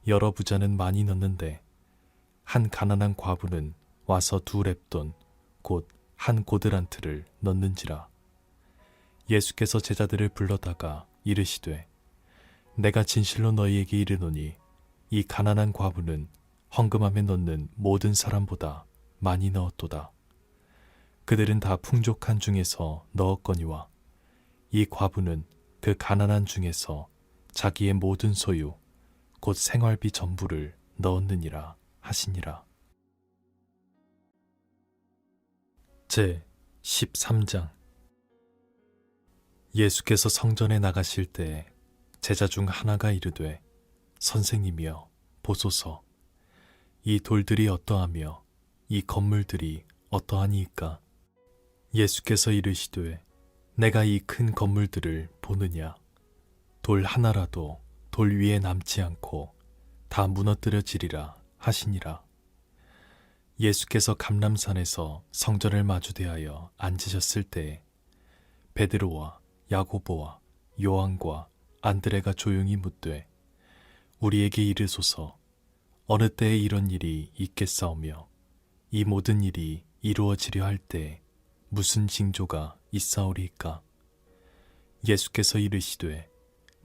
여러 부자는 많이 넣는데 한 가난한 과부는 와서 2렙돈 곧 한 고드란트를 넣는지라. 예수께서 제자들을 불러다가 이르시되 내가 진실로 너희에게 이르노니 이 가난한 과부는 헌금함에 넣는 모든 사람보다 많이 넣었도다. 그들은 다 풍족한 중에서 넣었거니와 이 과부는 그 가난한 중에서 자기의 모든 소유 곧 생활비 전부를 넣었느니라 하시니라. 제 13장. 예수께서 성전에 나가실 때에 제자 중 하나가 이르되 선생님이여 보소서. 이 돌들이 어떠하며 이 건물들이 어떠하니이까? 예수께서 이르시되 내가 이 큰 건물들을 보느냐? 돌 하나라도 돌 위에 남지 않고 다 무너뜨려지리라 하시니라. 예수께서 감람산에서 성전을 마주대하여 앉으셨을 때에 베드로와 야고보와 요한과 안드레가 조용히 묻되 우리에게 이르소서. 어느 때에 이런 일이 있겠사오며 이 모든 일이 이루어지려 할 때에 무슨 징조가 있사오리이까? 예수께서 이르시되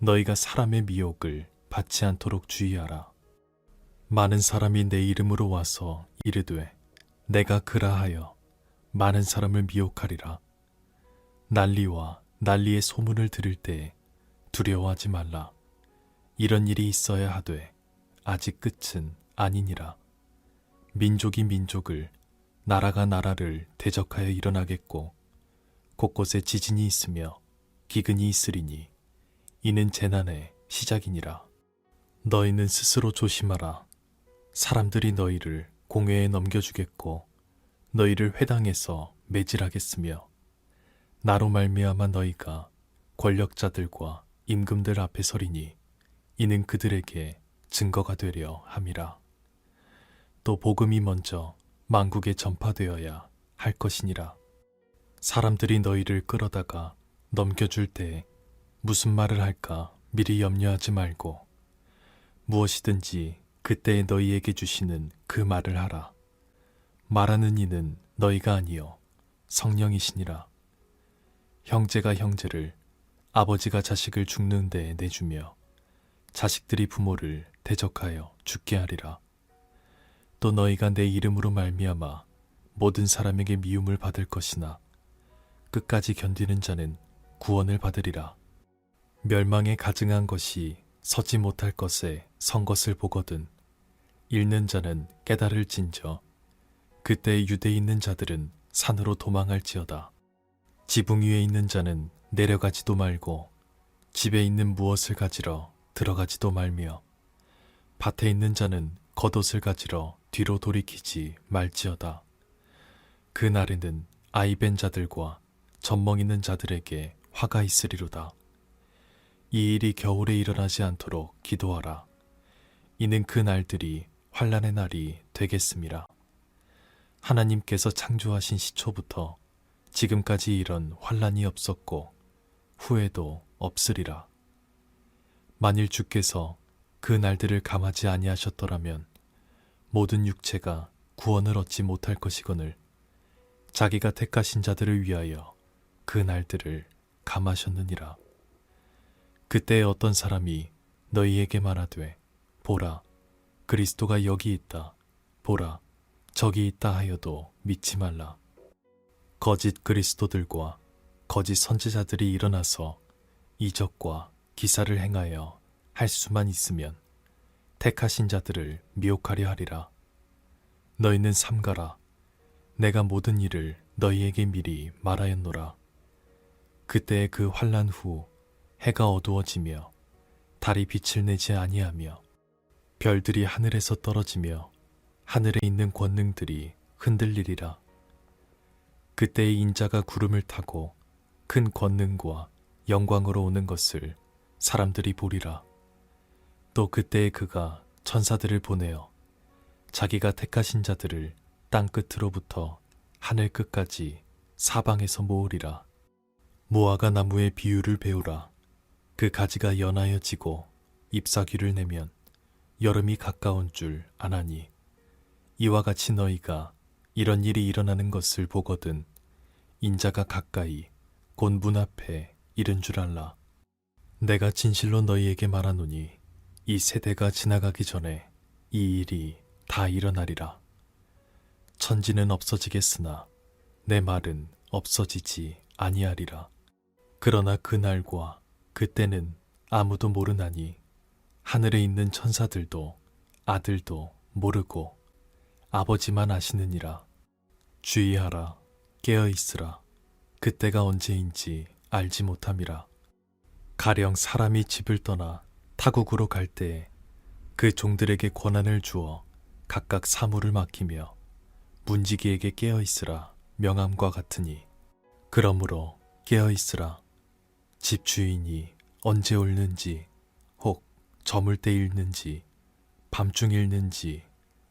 너희가 사람의 미혹을 받지 않도록 주의하라. 많은 사람이 내 이름으로 와서 이르되 내가 그라하여 많은 사람을 미혹하리라. 난리와 난리의 소문을 들을 때에 두려워하지 말라. 이런 일이 있어야 하되 아직 끝은 아니니라. 민족이 민족을, 나라가 나라를 대적하여 일어나겠고 곳곳에 지진이 있으며 기근이 있으리니 이는 재난의 시작이니라. 너희는 스스로 조심하라. 사람들이 너희를 공회에 넘겨주겠고 너희를 회당에서 매질하겠으며 나로 말미암아 너희가 권력자들과 임금들 앞에 서리니 이는 그들에게 증거가 되려 함이라. 또 복음이 먼저 만국에 전파되어야 할 것이니라. 사람들이 너희를 끌어다가 넘겨줄 때에 무슨 말을 할까 미리 염려하지 말고 무엇이든지 그때에 너희에게 주시는 그 말을 하라. 말하는 이는 너희가 아니요 성령이시니라. 형제가 형제를, 아버지가 자식을 죽는 데에 내주며 자식들이 부모를 대적하여 죽게 하리라. 또 너희가 내 이름으로 말미암아 모든 사람에게 미움을 받을 것이나 끝까지 견디는 자는 구원을 받으리라. 멸망에 가증한 것이 서지 못할 것에 선 것을 보거든 읽는 자는 깨달을진저 그때 유대에 있는 자들은 산으로 도망할지어다. 지붕 위에 있는 자는 내려가지도 말고 집에 있는 무엇을 가지러 들어가지도 말며 밭에 있는 자는 겉옷을 가지러 뒤로 돌이키지 말지어다. 그 날에는 아이벤 자들과 젖먹 있는 자들에게 화가 있으리로다. 이 일이 겨울에 일어나지 않도록 기도하라. 이는 그 날들이 환난의 날이 되겠음이라. 하나님께서 창조하신 시초부터 지금까지 이런 환난이 없었고 후에도 없으리라. 만일 주께서 그 날들을 감하지 아니하셨더라면 모든 육체가 구원을 얻지 못할 것이거늘 자기가 택하신 자들을 위하여 그 날들을 감하셨느니라. 그때에 어떤 사람이 너희에게 말하되 보라 그리스도가 여기 있다, 보라 저기 있다 하여도 믿지 말라. 거짓 그리스도들과 거짓 선지자들이 일어나서 이적과 기사를 행하여 할 수만 있으면 택하신 자들을 미혹하려 하리라. 너희는 삼가라. 내가 모든 일을 너희에게 미리 말하였노라. 그때의 그 환난 후 해가 어두워지며 달이 빛을 내지 아니하며 별들이 하늘에서 떨어지며 하늘에 있는 권능들이 흔들리리라. 그때의 인자가 구름을 타고 큰 권능과 영광으로 오는 것을 사람들이 보리라. 또 그때에 그가 천사들을 보내어 자기가 택하신 자들을 땅 끝으로부터 하늘 끝까지 사방에서 모으리라. 무화과 나무의 비유를 배우라. 그 가지가 연하여 지고 잎사귀를 내면 여름이 가까운 줄 아나니 이와 같이 너희가 이런 일이 일어나는 것을 보거든 인자가 가까이 곧 문 앞에 이른 줄 알라. 내가 진실로 너희에게 말하노니 이 세대가 지나가기 전에 이 일이 다 일어나리라. 천지는 없어지겠으나 내 말은 없어지지 아니하리라. 그러나 그날과 그때는 아무도 모르나니 하늘에 있는 천사들도 아들도 모르고 아버지만 아시느니라. 주의하라. 깨어있으라. 그때가 언제인지 알지 못함이라. 가령 사람이 집을 떠나 타국으로 갈 때에 그 종들에게 권한을 주어 각각 사물을 맡기며 문지기에게 깨어있으라 명함과 같으니 그러므로 깨어있으라. 집 주인이 언제 올는지 혹 저물 때 읽는지 밤중 읽는지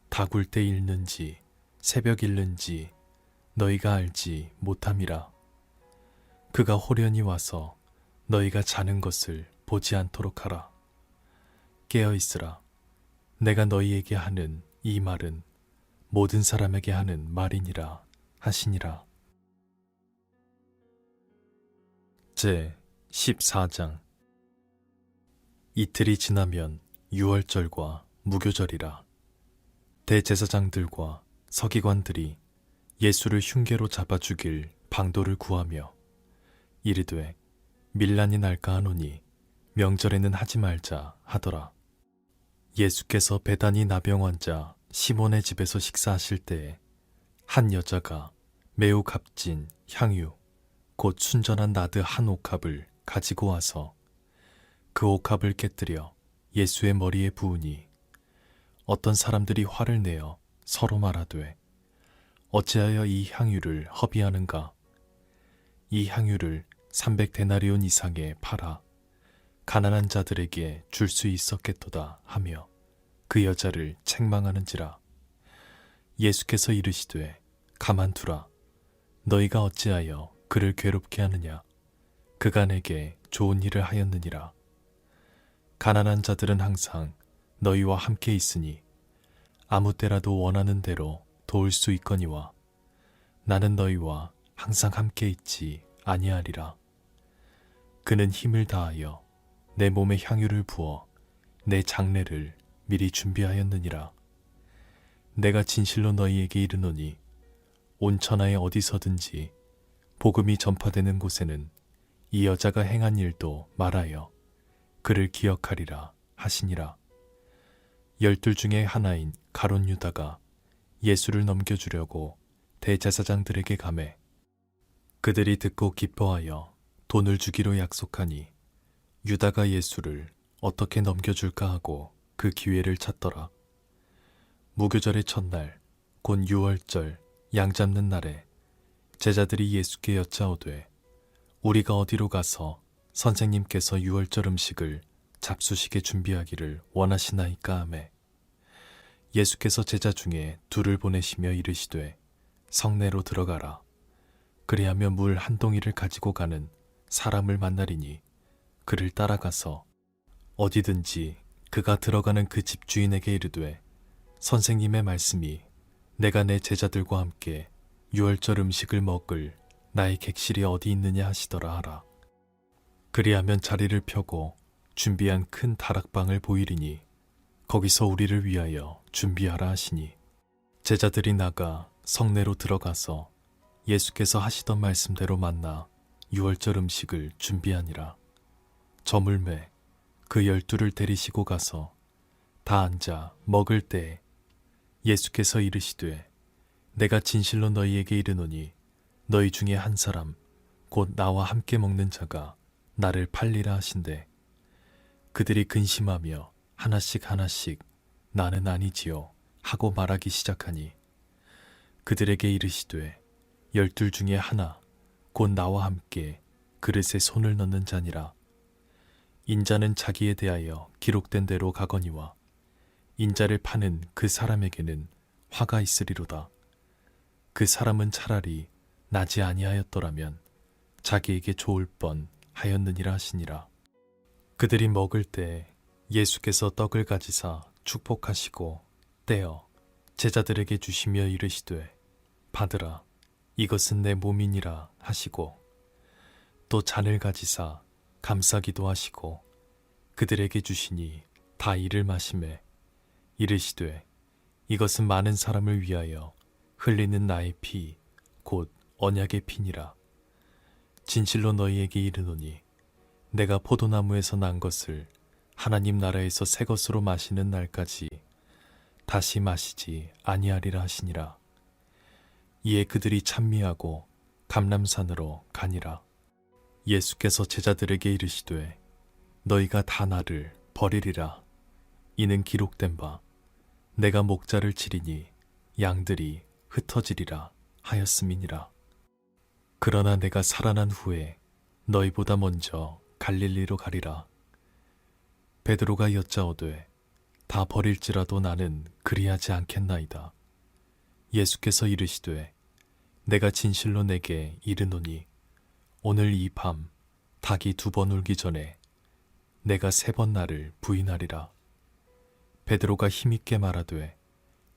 다굴 때 읽는지 새벽 읽는지 너희가 알지 못함이라. 그가 호련히 와서 너희가 자는 것을 보지 않도록 하라. 깨어있으라. 내가 너희에게 하는 이 말은 모든 사람에게 하는 말이니라 하시니라. 제 14장. 이틀이 지나면 유월절과 무교절이라. 대제사장들과 서기관들이 예수를 흉계로 잡아 죽일 방도를 구하며 이르되 밀란이 날까 하노니 명절에는 하지 말자 하더라. 예수께서 베다니 나병 환자 시몬의 집에서 식사하실 때에 한 여자가 매우 값진 향유 곧 순전한 나드 한 옥합을 가지고 와서 그 옥합을 깨뜨려 예수의 머리에 부으니 어떤 사람들이 화를 내어 서로 말하되 어찌하여 이 향유를 허비하는가? 이 향유를 300데나리온 이상에 팔아 가난한 자들에게 줄 수 있었겠도다 하며 그 여자를 책망하는지라. 예수께서 이르시되 가만두라. 너희가 어찌하여 그를 괴롭게 하느냐? 그가 내게 좋은 일을 하였느니라. 가난한 자들은 항상 너희와 함께 있으니 아무 때라도 원하는 대로 도울 수 있거니와 나는 너희와 항상 함께 있지 아니하리라. 그는 힘을 다하여 내 몸에 향유를 부어 내 장례를 미리 준비하였느니라. 내가 진실로 너희에게 이르노니 온 천하에 어디서든지 복음이 전파되는 곳에는 이 여자가 행한 일도 말하여 그를 기억하리라 하시니라. 12 중에 하나인 가룟 유다가 예수를 넘겨주려고 대제사장들에게 가매 그들이 듣고 기뻐하여 돈을 주기로 약속하니 유다가 예수를 어떻게 넘겨줄까 하고 그 기회를 찾더라. 무교절의 첫날 곧 유월절 양 잡는 날에 제자들이 예수께 여짜오되 우리가 어디로 가서 선생님께서 유월절 음식을 잡수시게 준비하기를 원하시나이까 하매 예수께서 제자 중에 둘을 보내시며 이르시되 성내로 들어가라. 그리하며 물 한 동이를 가지고 가는 사람을 만나리니 그를 따라가서 어디든지 그가 들어가는 그 집주인에게 이르되 선생님의 말씀이 내가 내 제자들과 함께 유월절 음식을 먹을 나의 객실이 어디 있느냐 하시더라 하라. 그리하면 자리를 펴고 준비한 큰 다락방을 보이리니 거기서 우리를 위하여 준비하라 하시니 제자들이 나가 성내로 들어가서 예수께서 하시던 말씀대로 만나 유월절 음식을 준비하니라. 저물매 그 12를 데리시고 가서 다 앉아 먹을 때에 예수께서 이르시되 내가 진실로 너희에게 이르노니 너희 중에 한 사람 곧 나와 함께 먹는 자가 나를 팔리라 하신대. 그들이 근심하며 하나씩 하나씩 나는 아니지요 하고 말하기 시작하니 그들에게 이르시되 12 중에 하나 곧 나와 함께 그릇에 손을 넣는 자니라. 인자는 자기에 대하여 기록된 대로 가거니와 인자를 파는 그 사람에게는 화가 있으리로다. 그 사람은 차라리 나지 아니하였더라면 자기에게 좋을 뻔 하였느니라 하시니라. 그들이 먹을 때 예수께서 떡을 가지사 축복하시고 떼어 제자들에게 주시며 이르시되 받으라 이것은 내 몸이니라 하시고 또 잔을 가지사 감싸기도 하시고 그들에게 주시니 다 이를 마시매 이르시되 이것은 많은 사람을 위하여 흘리는 나의 피 곧 언약의 피니라. 진실로 너희에게 이르노니 내가 포도나무에서 난 것을 하나님 나라에서 새 것으로 마시는 날까지 다시 마시지 아니하리라 하시니라. 이에 그들이 찬미하고 감람산으로 가니라. 예수께서 제자들에게 이르시되 너희가 다 나를 버리리라. 이는 기록된 바 내가 목자를 치리니 양들이 흩어지리라 하였음이니라. 그러나 내가 살아난 후에 너희보다 먼저 갈릴리로 가리라. 베드로가 여짜오되 다 버릴지라도 나는 그리하지 않겠나이다. 예수께서 이르시되 내가 진실로 내게 이르노니 오늘 이 밤 닭이 2번 울기 전에 내가 3번 나를 부인하리라. 베드로가 힘있게 말하되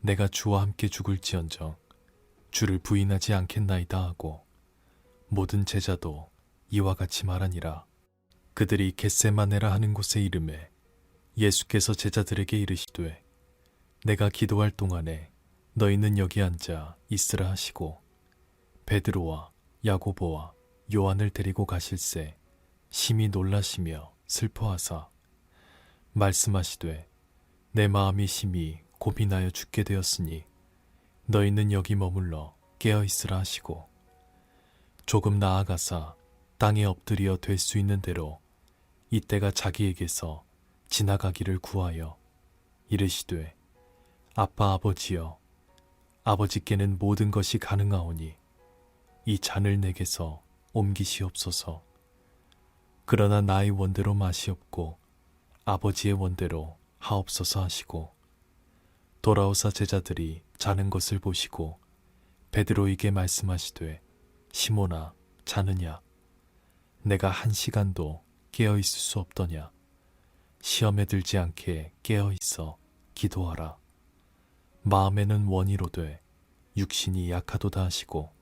내가 주와 함께 죽을지언정 주를 부인하지 않겠나이다 하고 모든 제자도 이와 같이 말하니라. 그들이 겟세마네라 하는 곳에 이르매 예수께서 제자들에게 이르시되 내가 기도할 동안에 너희는 여기 앉아 있으라 하시고 베드로와 야고보와 요한을 데리고 가실새 심히 놀라시며 슬퍼하사 말씀하시되 내 마음이 심히 고민하여 죽게 되었으니 너희는 여기 머물러 깨어 있으라 하시고 조금 나아가사 땅에 엎드려 될 수 있는 대로 이때가 자기에게서 지나가기를 구하여 이르시되 아빠 아버지여 아버지께는 모든 것이 가능하오니 이 잔을 내게서 옮기시옵소서. 그러나 나의 원대로 마시옵고 아버지의 원대로 하옵소서 하시고 돌아오사 제자들이 자는 것을 보시고 베드로에게 말씀하시되 시몬아 자느냐 내가 1시간도 깨어 있을 수 없더냐 시험에 들지 않게 깨어 있어 기도하라. 마음에는 원이로되 육신이 약하도다 하시고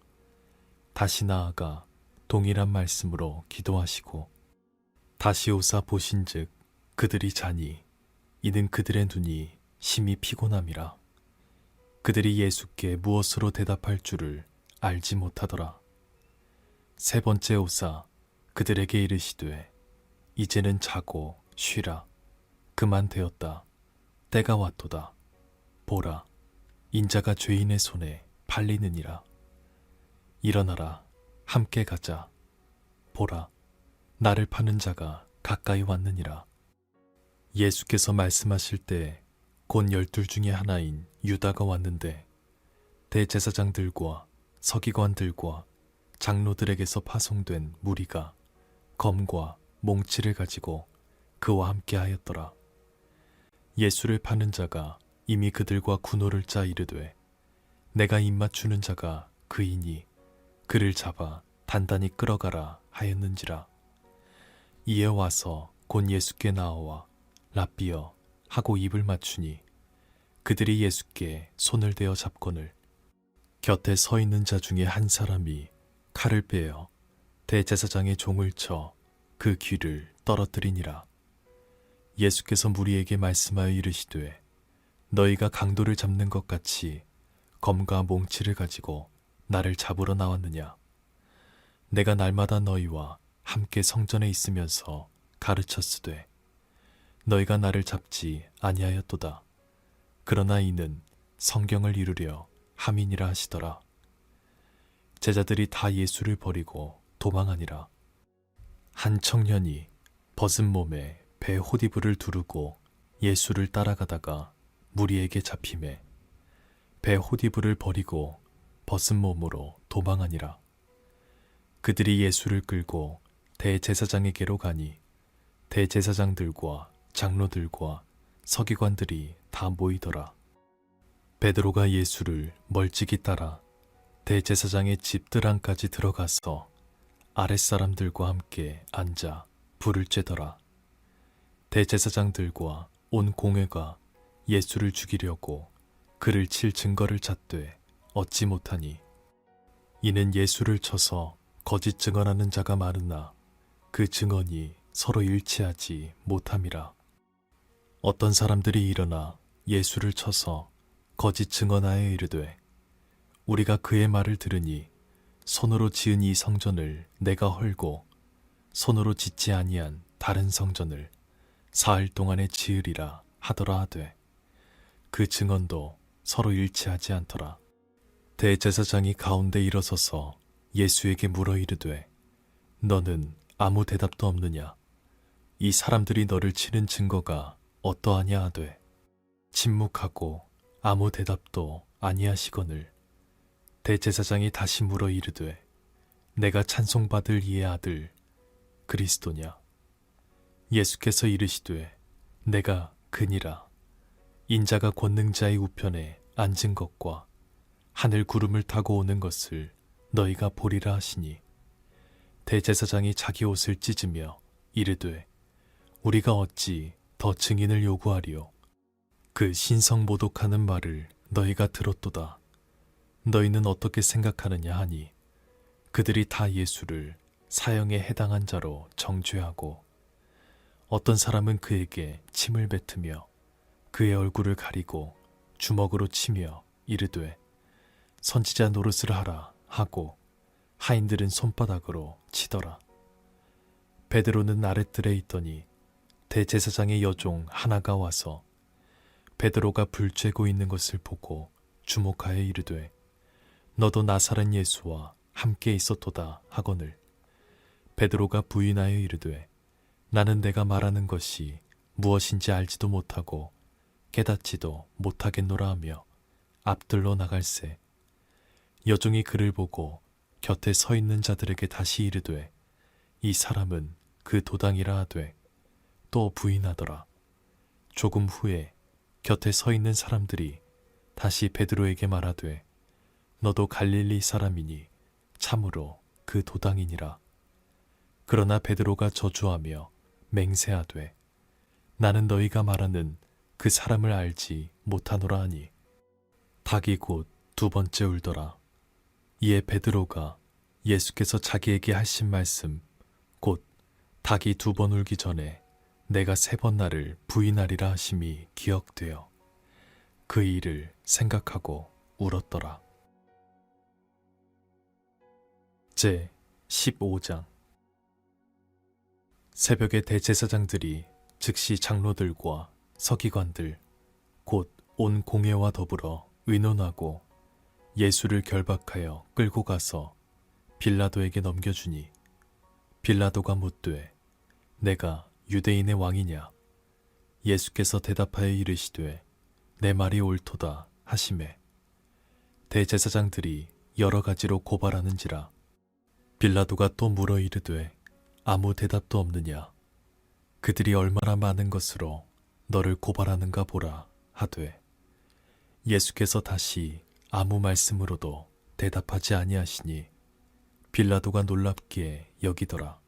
다시 나아가 동일한 말씀으로 기도하시고 다시 오사 보신즉 그들이 자니 이는 그들의 눈이 심히 피곤함이라. 그들이 예수께 무엇으로 대답할 줄을 알지 못하더라. 세 번째 오사 그들에게 이르시되 이제는 자고 쉬라. 그만 되었다. 때가 왔도다. 보라 인자가 죄인의 손에 팔리느니라. 일어나라 함께 가자. 보라 나를 파는 자가 가까이 왔느니라. 예수께서 말씀하실 때 곧 12 중에 하나인 유다가 왔는데 대제사장들과 서기관들과 장로들에게서 파송된 무리가 검과 몽치를 가지고 그와 함께 하였더라. 예수를 파는 자가 이미 그들과 군호를 짜 이르되 내가 입맞추는 자가 그이니 그를 잡아 단단히 끌어가라 하였는지라. 이에 와서 곧 예수께 나와 랍비여 하고 입을 맞추니 그들이 예수께 손을 대어 잡거늘 곁에 서 있는 자 중에 한 사람이 칼을 빼어 대제사장의 종을 쳐 그 귀를 떨어뜨리니라. 예수께서 무리에게 말씀하여 이르시되 너희가 강도를 잡는 것 같이 검과 몽치를 가지고 나를 잡으러 나왔느냐. 내가 날마다 너희와 함께 성전에 있으면서 가르쳤으되 너희가 나를 잡지 아니하였도다. 그러나 이는 성경을 이루려 함이니라 하시더라. 제자들이 다 예수를 버리고 도망하니라. 한 청년이 벗은 몸에 배 호디브를 두르고 예수를 따라가다가 무리에게 잡히매 배 호디브를 버리고 벗은 몸으로 도망하니라. 그들이 예수를 끌고 대제사장에게로 가니 대제사장들과 장로들과 서기관들이 다 모이더라. 베드로가 예수를 멀찍이 따라 대제사장의 집 뜰안까지 들어가서 아랫사람들과 함께 앉아 불을 쬐더라. 대제사장들과 온 공회가 예수를 죽이려고 그를 칠 증거를 찾되 얻지 못하니 이는 예수를 쳐서 거짓 증언하는 자가 많으나 그 증언이 서로 일치하지 못함이라. 어떤 사람들이 일어나 예수를 쳐서 거짓 증언하여 이르되 우리가 그의 말을 들으니 손으로 지은 이 성전을 내가 헐고 손으로 짓지 아니한 다른 성전을 사흘 동안에 지으리라 하더라 하되 그 증언도 서로 일치하지 않더라. 대제사장이 가운데 일어서서 예수에게 물어 이르되 너는 아무 대답도 없느냐. 이 사람들이 너를 치는 증거가 어떠하냐 하되 침묵하고 아무 대답도 아니하시거늘 대제사장이 다시 물어 이르되 내가 찬송받을 이의 아들 그리스도냐. 예수께서 이르시되 내가 그니라. 인자가 권능자의 우편에 앉은 것과 하늘 구름을 타고 오는 것을 너희가 보리라 하시니 대제사장이 자기 옷을 찢으며 이르되 우리가 어찌 더 증인을 요구하리요. 그 신성 모독하는 말을 너희가 들었도다. 너희는 어떻게 생각하느냐 하니 그들이 다 예수를 사형에 해당한 자로 정죄하고 어떤 사람은 그에게 침을 뱉으며 그의 얼굴을 가리고 주먹으로 치며 이르되 선지자 노릇을 하라 하고 하인들은 손바닥으로 치더라. 베드로는 아랫뜰에 있더니 대제사장의 여종 하나가 와서 베드로가 불 쬐고 있는 것을 보고 주목하여 이르되 너도 나사렛 예수와 함께 있었도다 하거늘 베드로가 부인하여 이르되 나는 내가 말하는 것이 무엇인지 알지도 못하고 깨닫지도 못하겠노라 하며 앞들로 나갈새 여종이 그를 보고 곁에 서 있는 자들에게 다시 이르되 이 사람은 그 도당이라 하되 또 부인하더라. 조금 후에 곁에 서 있는 사람들이 다시 베드로에게 말하되 너도 갈릴리 사람이니 참으로 그 도당이니라. 그러나 베드로가 저주하며 맹세하되 나는 너희가 말하는 그 사람을 알지 못하노라 하니 닭이 곧 두 번째 울더라. 이에 베드로가 예수께서 자기에게 하신 말씀 곧 닭이 두 번 울기 전에 내가 세 번 나를 부인하리라 하심이 기억되어 그 일을 생각하고 울었더라. 제 15장 새벽에 대제사장들이 즉시 장로들과 서기관들 곧 온 공회와 더불어 의논하고 예수를 결박하여 끌고 가서 빌라도에게 넘겨주니 빌라도가 묻되 내가 유대인의 왕이냐? 예수께서 대답하여 이르시되 내 말이 옳도다 하시매 대제사장들이 여러 가지로 고발하는지라. 빌라도가 또 물어 이르되 아무 대답도 없느냐? 그들이 얼마나 많은 것으로 너를 고발하는가 보라 하되 예수께서 다시 아무 말씀으로도 대답하지 아니하시니 빌라도가 놀랍게 여기더라.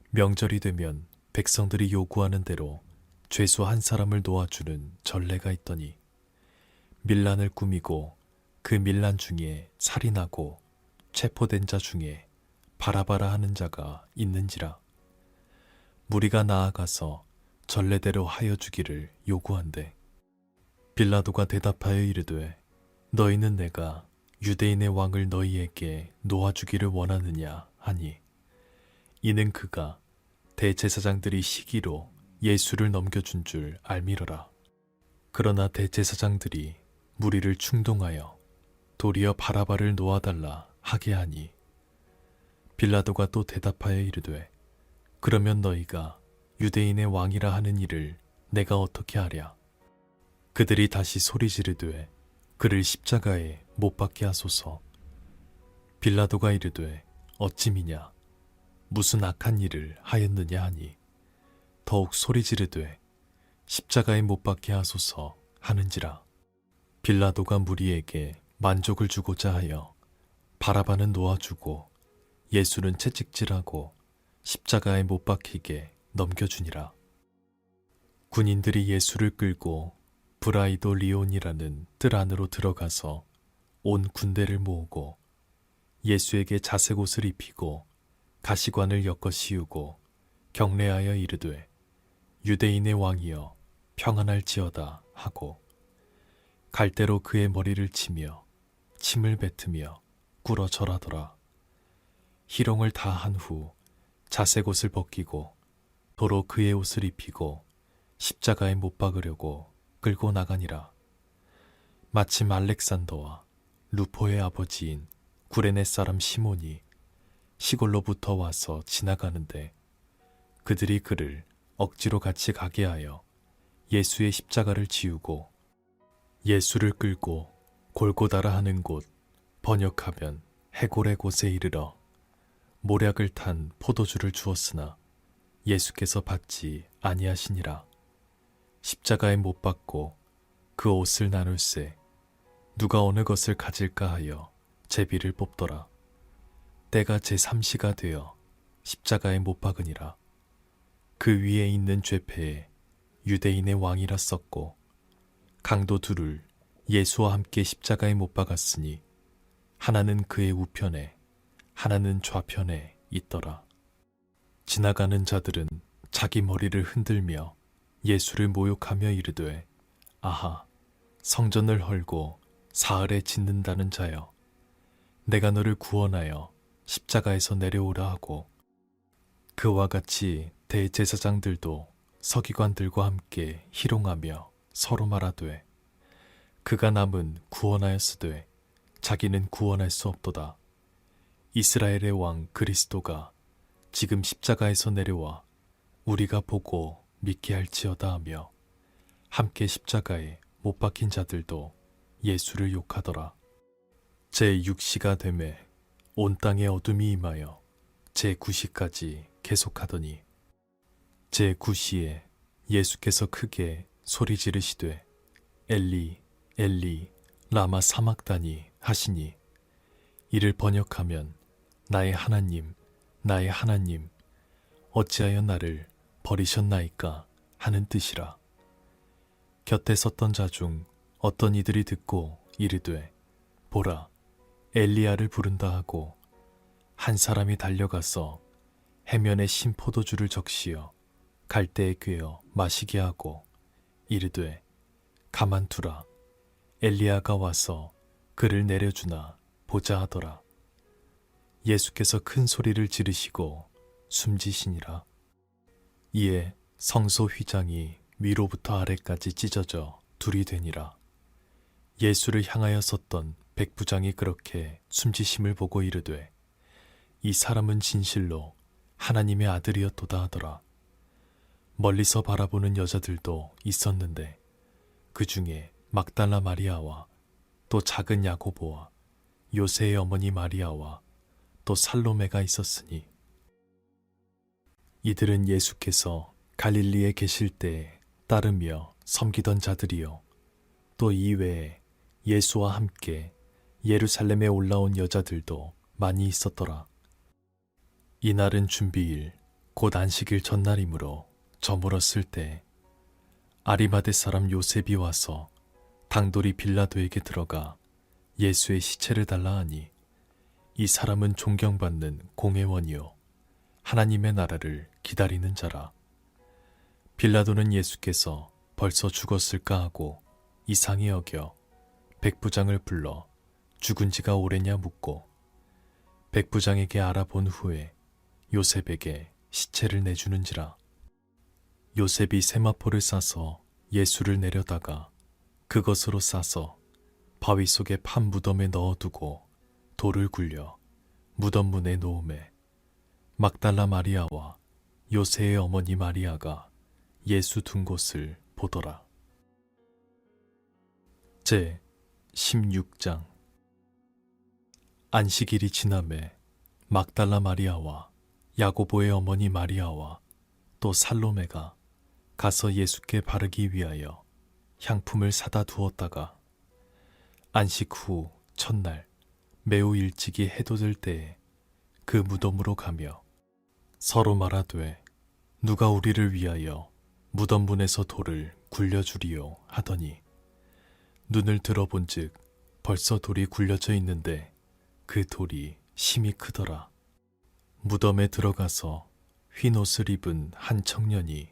명절이 되면 백성들이 요구하는 대로 죄수 한 사람을 놓아주는 전례가 있더니 밀란을 꾸미고 그 밀란 중에 살인하고 체포된 자 중에 바라바라 하는 자가 있는지라. 무리가 나아가서 전례대로 하여 주기를 요구한대. 빌라도가 대답하여 이르되 너희는 내가 유대인의 왕을 너희에게 놓아주기를 원하느냐 하니 이는 그가 대제사장들이 시기로 예수를 넘겨준 줄 알미러라. 그러나 대제사장들이 무리를 충동하여 도리어 바라바를 놓아달라 하게 하니 빌라도가 또 대답하여 이르되 그러면 너희가 유대인의 왕이라 하는 일을 내가 어떻게 하랴? 그들이 다시 소리 지르되 그를 십자가에 못 박게 하소서. 빌라도가 이르되 어찌미냐? 무슨 악한 일을 하였느냐 하니 더욱 소리 지르되 십자가에 못 박게 하소서 하는지라. 빌라도가 무리에게 만족을 주고자 하여 바라바는 놓아주고 예수는 채찍질하고 십자가에 못 박히게 넘겨주니라. 군인들이 예수를 끌고 브라이도 리온이라는 뜰 안으로 들어가서 온 군대를 모으고 예수에게 자색 옷을 입히고 가시관을 엮어 씌우고 경례하여 이르되 유대인의 왕이여 평안할지어다 하고 갈대로 그의 머리를 치며 침을 뱉으며 꿇어 절하더라. 희롱을 다 한 후 자색 옷을 벗기고 도로 그의 옷을 입히고 십자가에 못 박으려고 끌고 나가니라. 마침 알렉산더와 루포의 아버지인 구레네 사람 시몬이 시골로부터 와서 지나가는데 그들이 그를 억지로 같이 가게 하여 예수의 십자가를 지우고 예수를 끌고 골고다라 하는 곳 번역하면 해골의 곳에 이르러 모략을 탄 포도주를 주었으나 예수께서 받지 아니하시니라. 십자가에 못 박고 그 옷을 나눌세 누가 어느 것을 가질까 하여 제비를 뽑더라. 때가 제3시가 되어 십자가에 못 박으니라. 그 위에 있는 죄패에 유대인의 왕이라 썼고 강도 둘을 예수와 함께 십자가에 못 박았으니 하나는 그의 우편에 하나는 좌편에 있더라. 지나가는 자들은 자기 머리를 흔들며 예수를 모욕하며 이르되 아하 성전을 헐고 사흘에 짓는다는 자여 내가 너를 구원하여 십자가에서 내려오라 하고, 그와 같이 대제사장들도 서기관들과 함께 희롱하며 서로 말하되, 그가 남은 구원하였으되 자기는 구원할 수 없도다. 이스라엘의 왕 그리스도가 지금 십자가에서 내려와 우리가 보고 믿게 할지어다 하며, 함께 십자가에 못 박힌 자들도 예수를 욕하더라. 제6시가 되매 온 땅에 어둠이 임하여 제9시까지 계속하더니, 제9시에 예수께서 크게 소리 지르시되 엘리 엘리 라마 사막다니 하시니, 이를 번역하면 나의 하나님 나의 하나님 어찌하여 나를 버리셨나이까 하는 뜻이라. 곁에 섰던 자 중 어떤 이들이 듣고 이르되, 보라, 엘리야를 부른다 하고, 한 사람이 달려가서 해면에 신 포도주를 적시어 갈대에 꿰어 마시게 하고 이르되, 가만두라, 엘리야가 와서 그를 내려주나 보자 하더라. 예수께서 큰 소리를 지르시고 숨지시니라. 이에 성소 휘장이 위로부터 아래까지 찢어져 둘이 되니라. 예수를 향하여 섰던 백부장이 그렇게 숨지심을 보고 이르되, 이 사람은 진실로 하나님의 아들이었도다 하더라. 멀리서 바라보는 여자들도 있었는데 그 중에 막달라 마리아와 또 작은 야고보와 요새의 어머니 마리아와 또 살로메가 있었으니, 이들은 예수께서 갈릴리에 계실 때에 따르며 섬기던 자들이요, 또 이외에 예수와 함께 예루살렘에 올라온 여자들도 많이 있었더라. 이날은 준비일 곧 안식일 전날이므로 저물었을 때 아리마대 사람 요셉이 와서 당돌이 빌라도에게 들어가 예수의 시체를 달라 하니, 이 사람은 존경받는 공회원이요 하나님의 나라를 기다리는 자라. 빌라도는 예수께서 벌써 죽었을까 하고 이상히 여겨 백부장을 불러 죽은 지가 오래냐 묻고, 백부장에게 알아본 후에 요셉에게 시체를 내주는지라. 요셉이 세마포를 싸서 예수를 내려다가 그것으로 싸서 바위 속에 판 무덤에 넣어두고 돌을 굴려 무덤 문에 놓음에, 막달라 마리아와 요새의 어머니 마리아가 예수 둔 곳을 보더라. 제 16장. 안식일이 지남에 막달라 마리아와 야고보의 어머니 마리아와 또 살로메가 가서 예수께 바르기 위하여 향품을 사다 두었다가, 안식 후 첫날 매우 일찍이 해돋을 때에 그 무덤으로 가며 서로 말하되, 누가 우리를 위하여 무덤 문에서 돌을 굴려주리요 하더니, 눈을 들어본즉 벌써 돌이 굴려져 있는데 그 돌이 심히 크더라. 무덤에 들어가서 흰 옷을 입은 한 청년이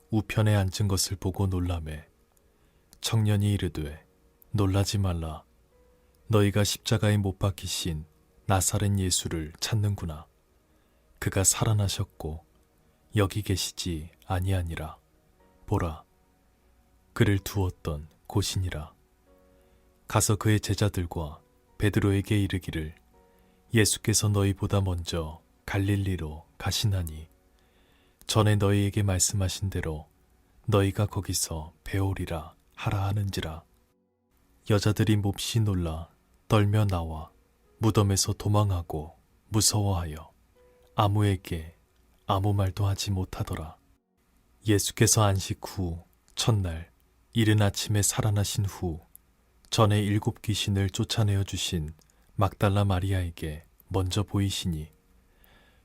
우편에 앉은 것을 보고 놀라매, 청년이 이르되, 놀라지 말라. 너희가 십자가에 못 박히신 나사렛 예수를 찾는구나. 그가 살아나셨고 여기 계시지 아니하니라. 보라, 그를 두었던 곳이니라. 가서 그의 제자들과 베드로에게 이르기를, 예수께서 너희보다 먼저 갈릴리로 가시나니 전에 너희에게 말씀하신 대로 너희가 거기서 배우리라 하라 하는지라. 여자들이 몹시 놀라 떨며 나와 무덤에서 도망하고 무서워하여 아무에게 아무 말도 하지 못하더라. 예수께서 안식 후 첫날 이른 아침에 살아나신 후 전에 7 귀신을 쫓아내어 주신 막달라 마리아에게 먼저 보이시니,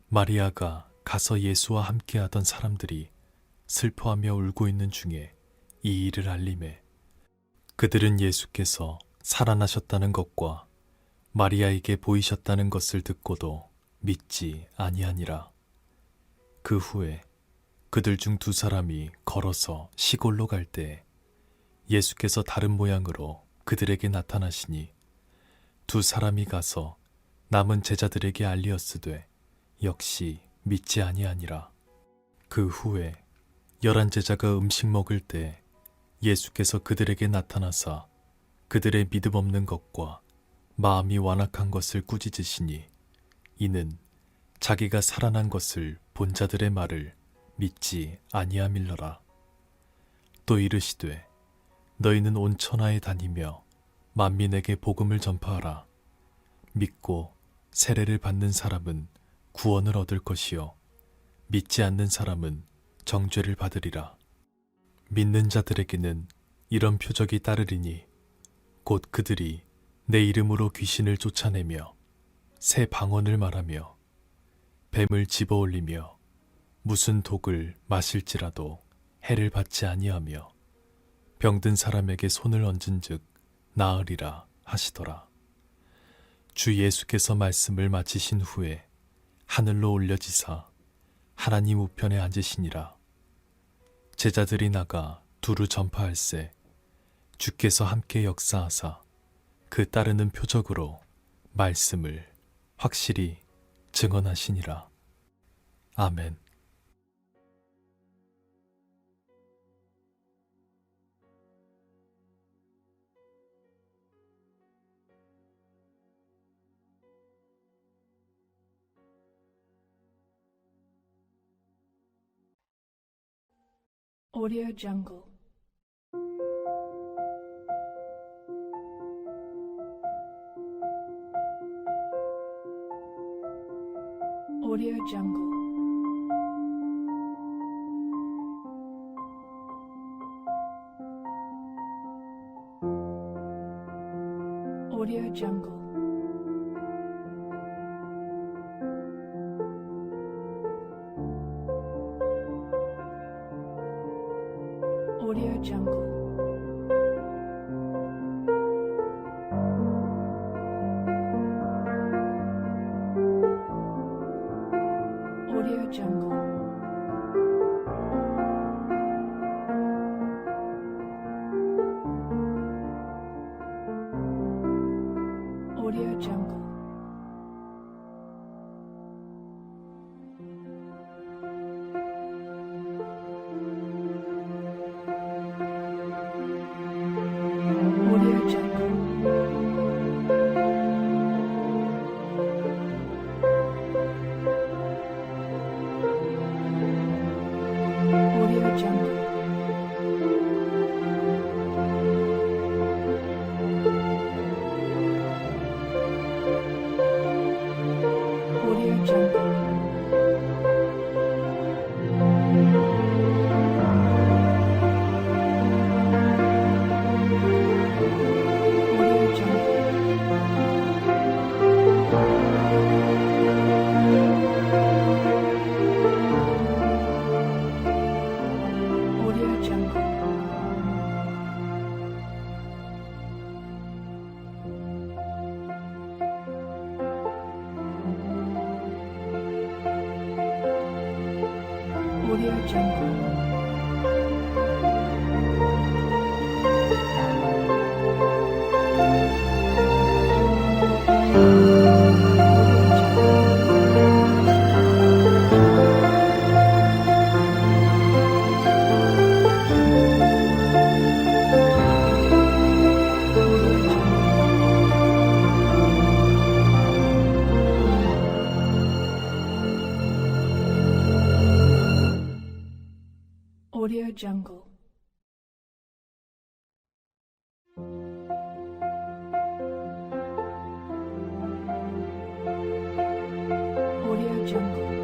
마리아가 가서 예수와 함께하던 사람들이 슬퍼하며 울고 있는 중에 이 일을 알림해, 그들은 예수께서 살아나셨다는 것과 마리아에게 보이셨다는 것을 듣고도 믿지 아니하니라. 그 후에 그들 중 2 사람이 걸어서 시골로 갈 때 예수께서 다른 모양으로 그들에게 나타나시니, 2 사람이 가서 남은 제자들에게 알리었으되 역시 믿지 아니하니라. 그 후에 11 제자가 음식 먹을 때 예수께서 그들에게 나타나사 그들의 믿음 없는 것과 마음이 완악한 것을 꾸짖으시니 이는 자기가 살아난 것을 본 자들의 말을 믿지 아니함일러라. 또 이르시되 너희는 온 천하에 다니며 만민에게 복음을 전파하라. 믿고 세례를 받는 사람은 구원을 얻을 것이요 믿지 않는 사람은 정죄를 받으리라. 믿는 자들에게는 이런 표적이 따르리니 곧 그들이 내 이름으로 귀신을 쫓아내며 새 방언을 말하며 뱀을 집어올리며 무슨 독을 마실지라도 해를 받지 아니하며 병든 사람에게 손을 얹은즉 나으리라 하시더라. 주 예수께서 말씀을 마치신 후에 하늘로 올려지사 하나님 우편에 앉으시니라. 제자들이 나가 두루 전파할세 주께서 함께 역사하사 그 따르는 표적으로 말씀을 확실히 증언하시니라. 아멘. Audio Jungle. Audio Jungle. Audio Jungle. Audio Jungle. Audio Jungle. Audio Jungle. Audio Jungle. Audio Jungle. Audio Jungle. Audio Jungle. Audio Jungle. Audio Jungle. Audio Jungle. Audio Jungle.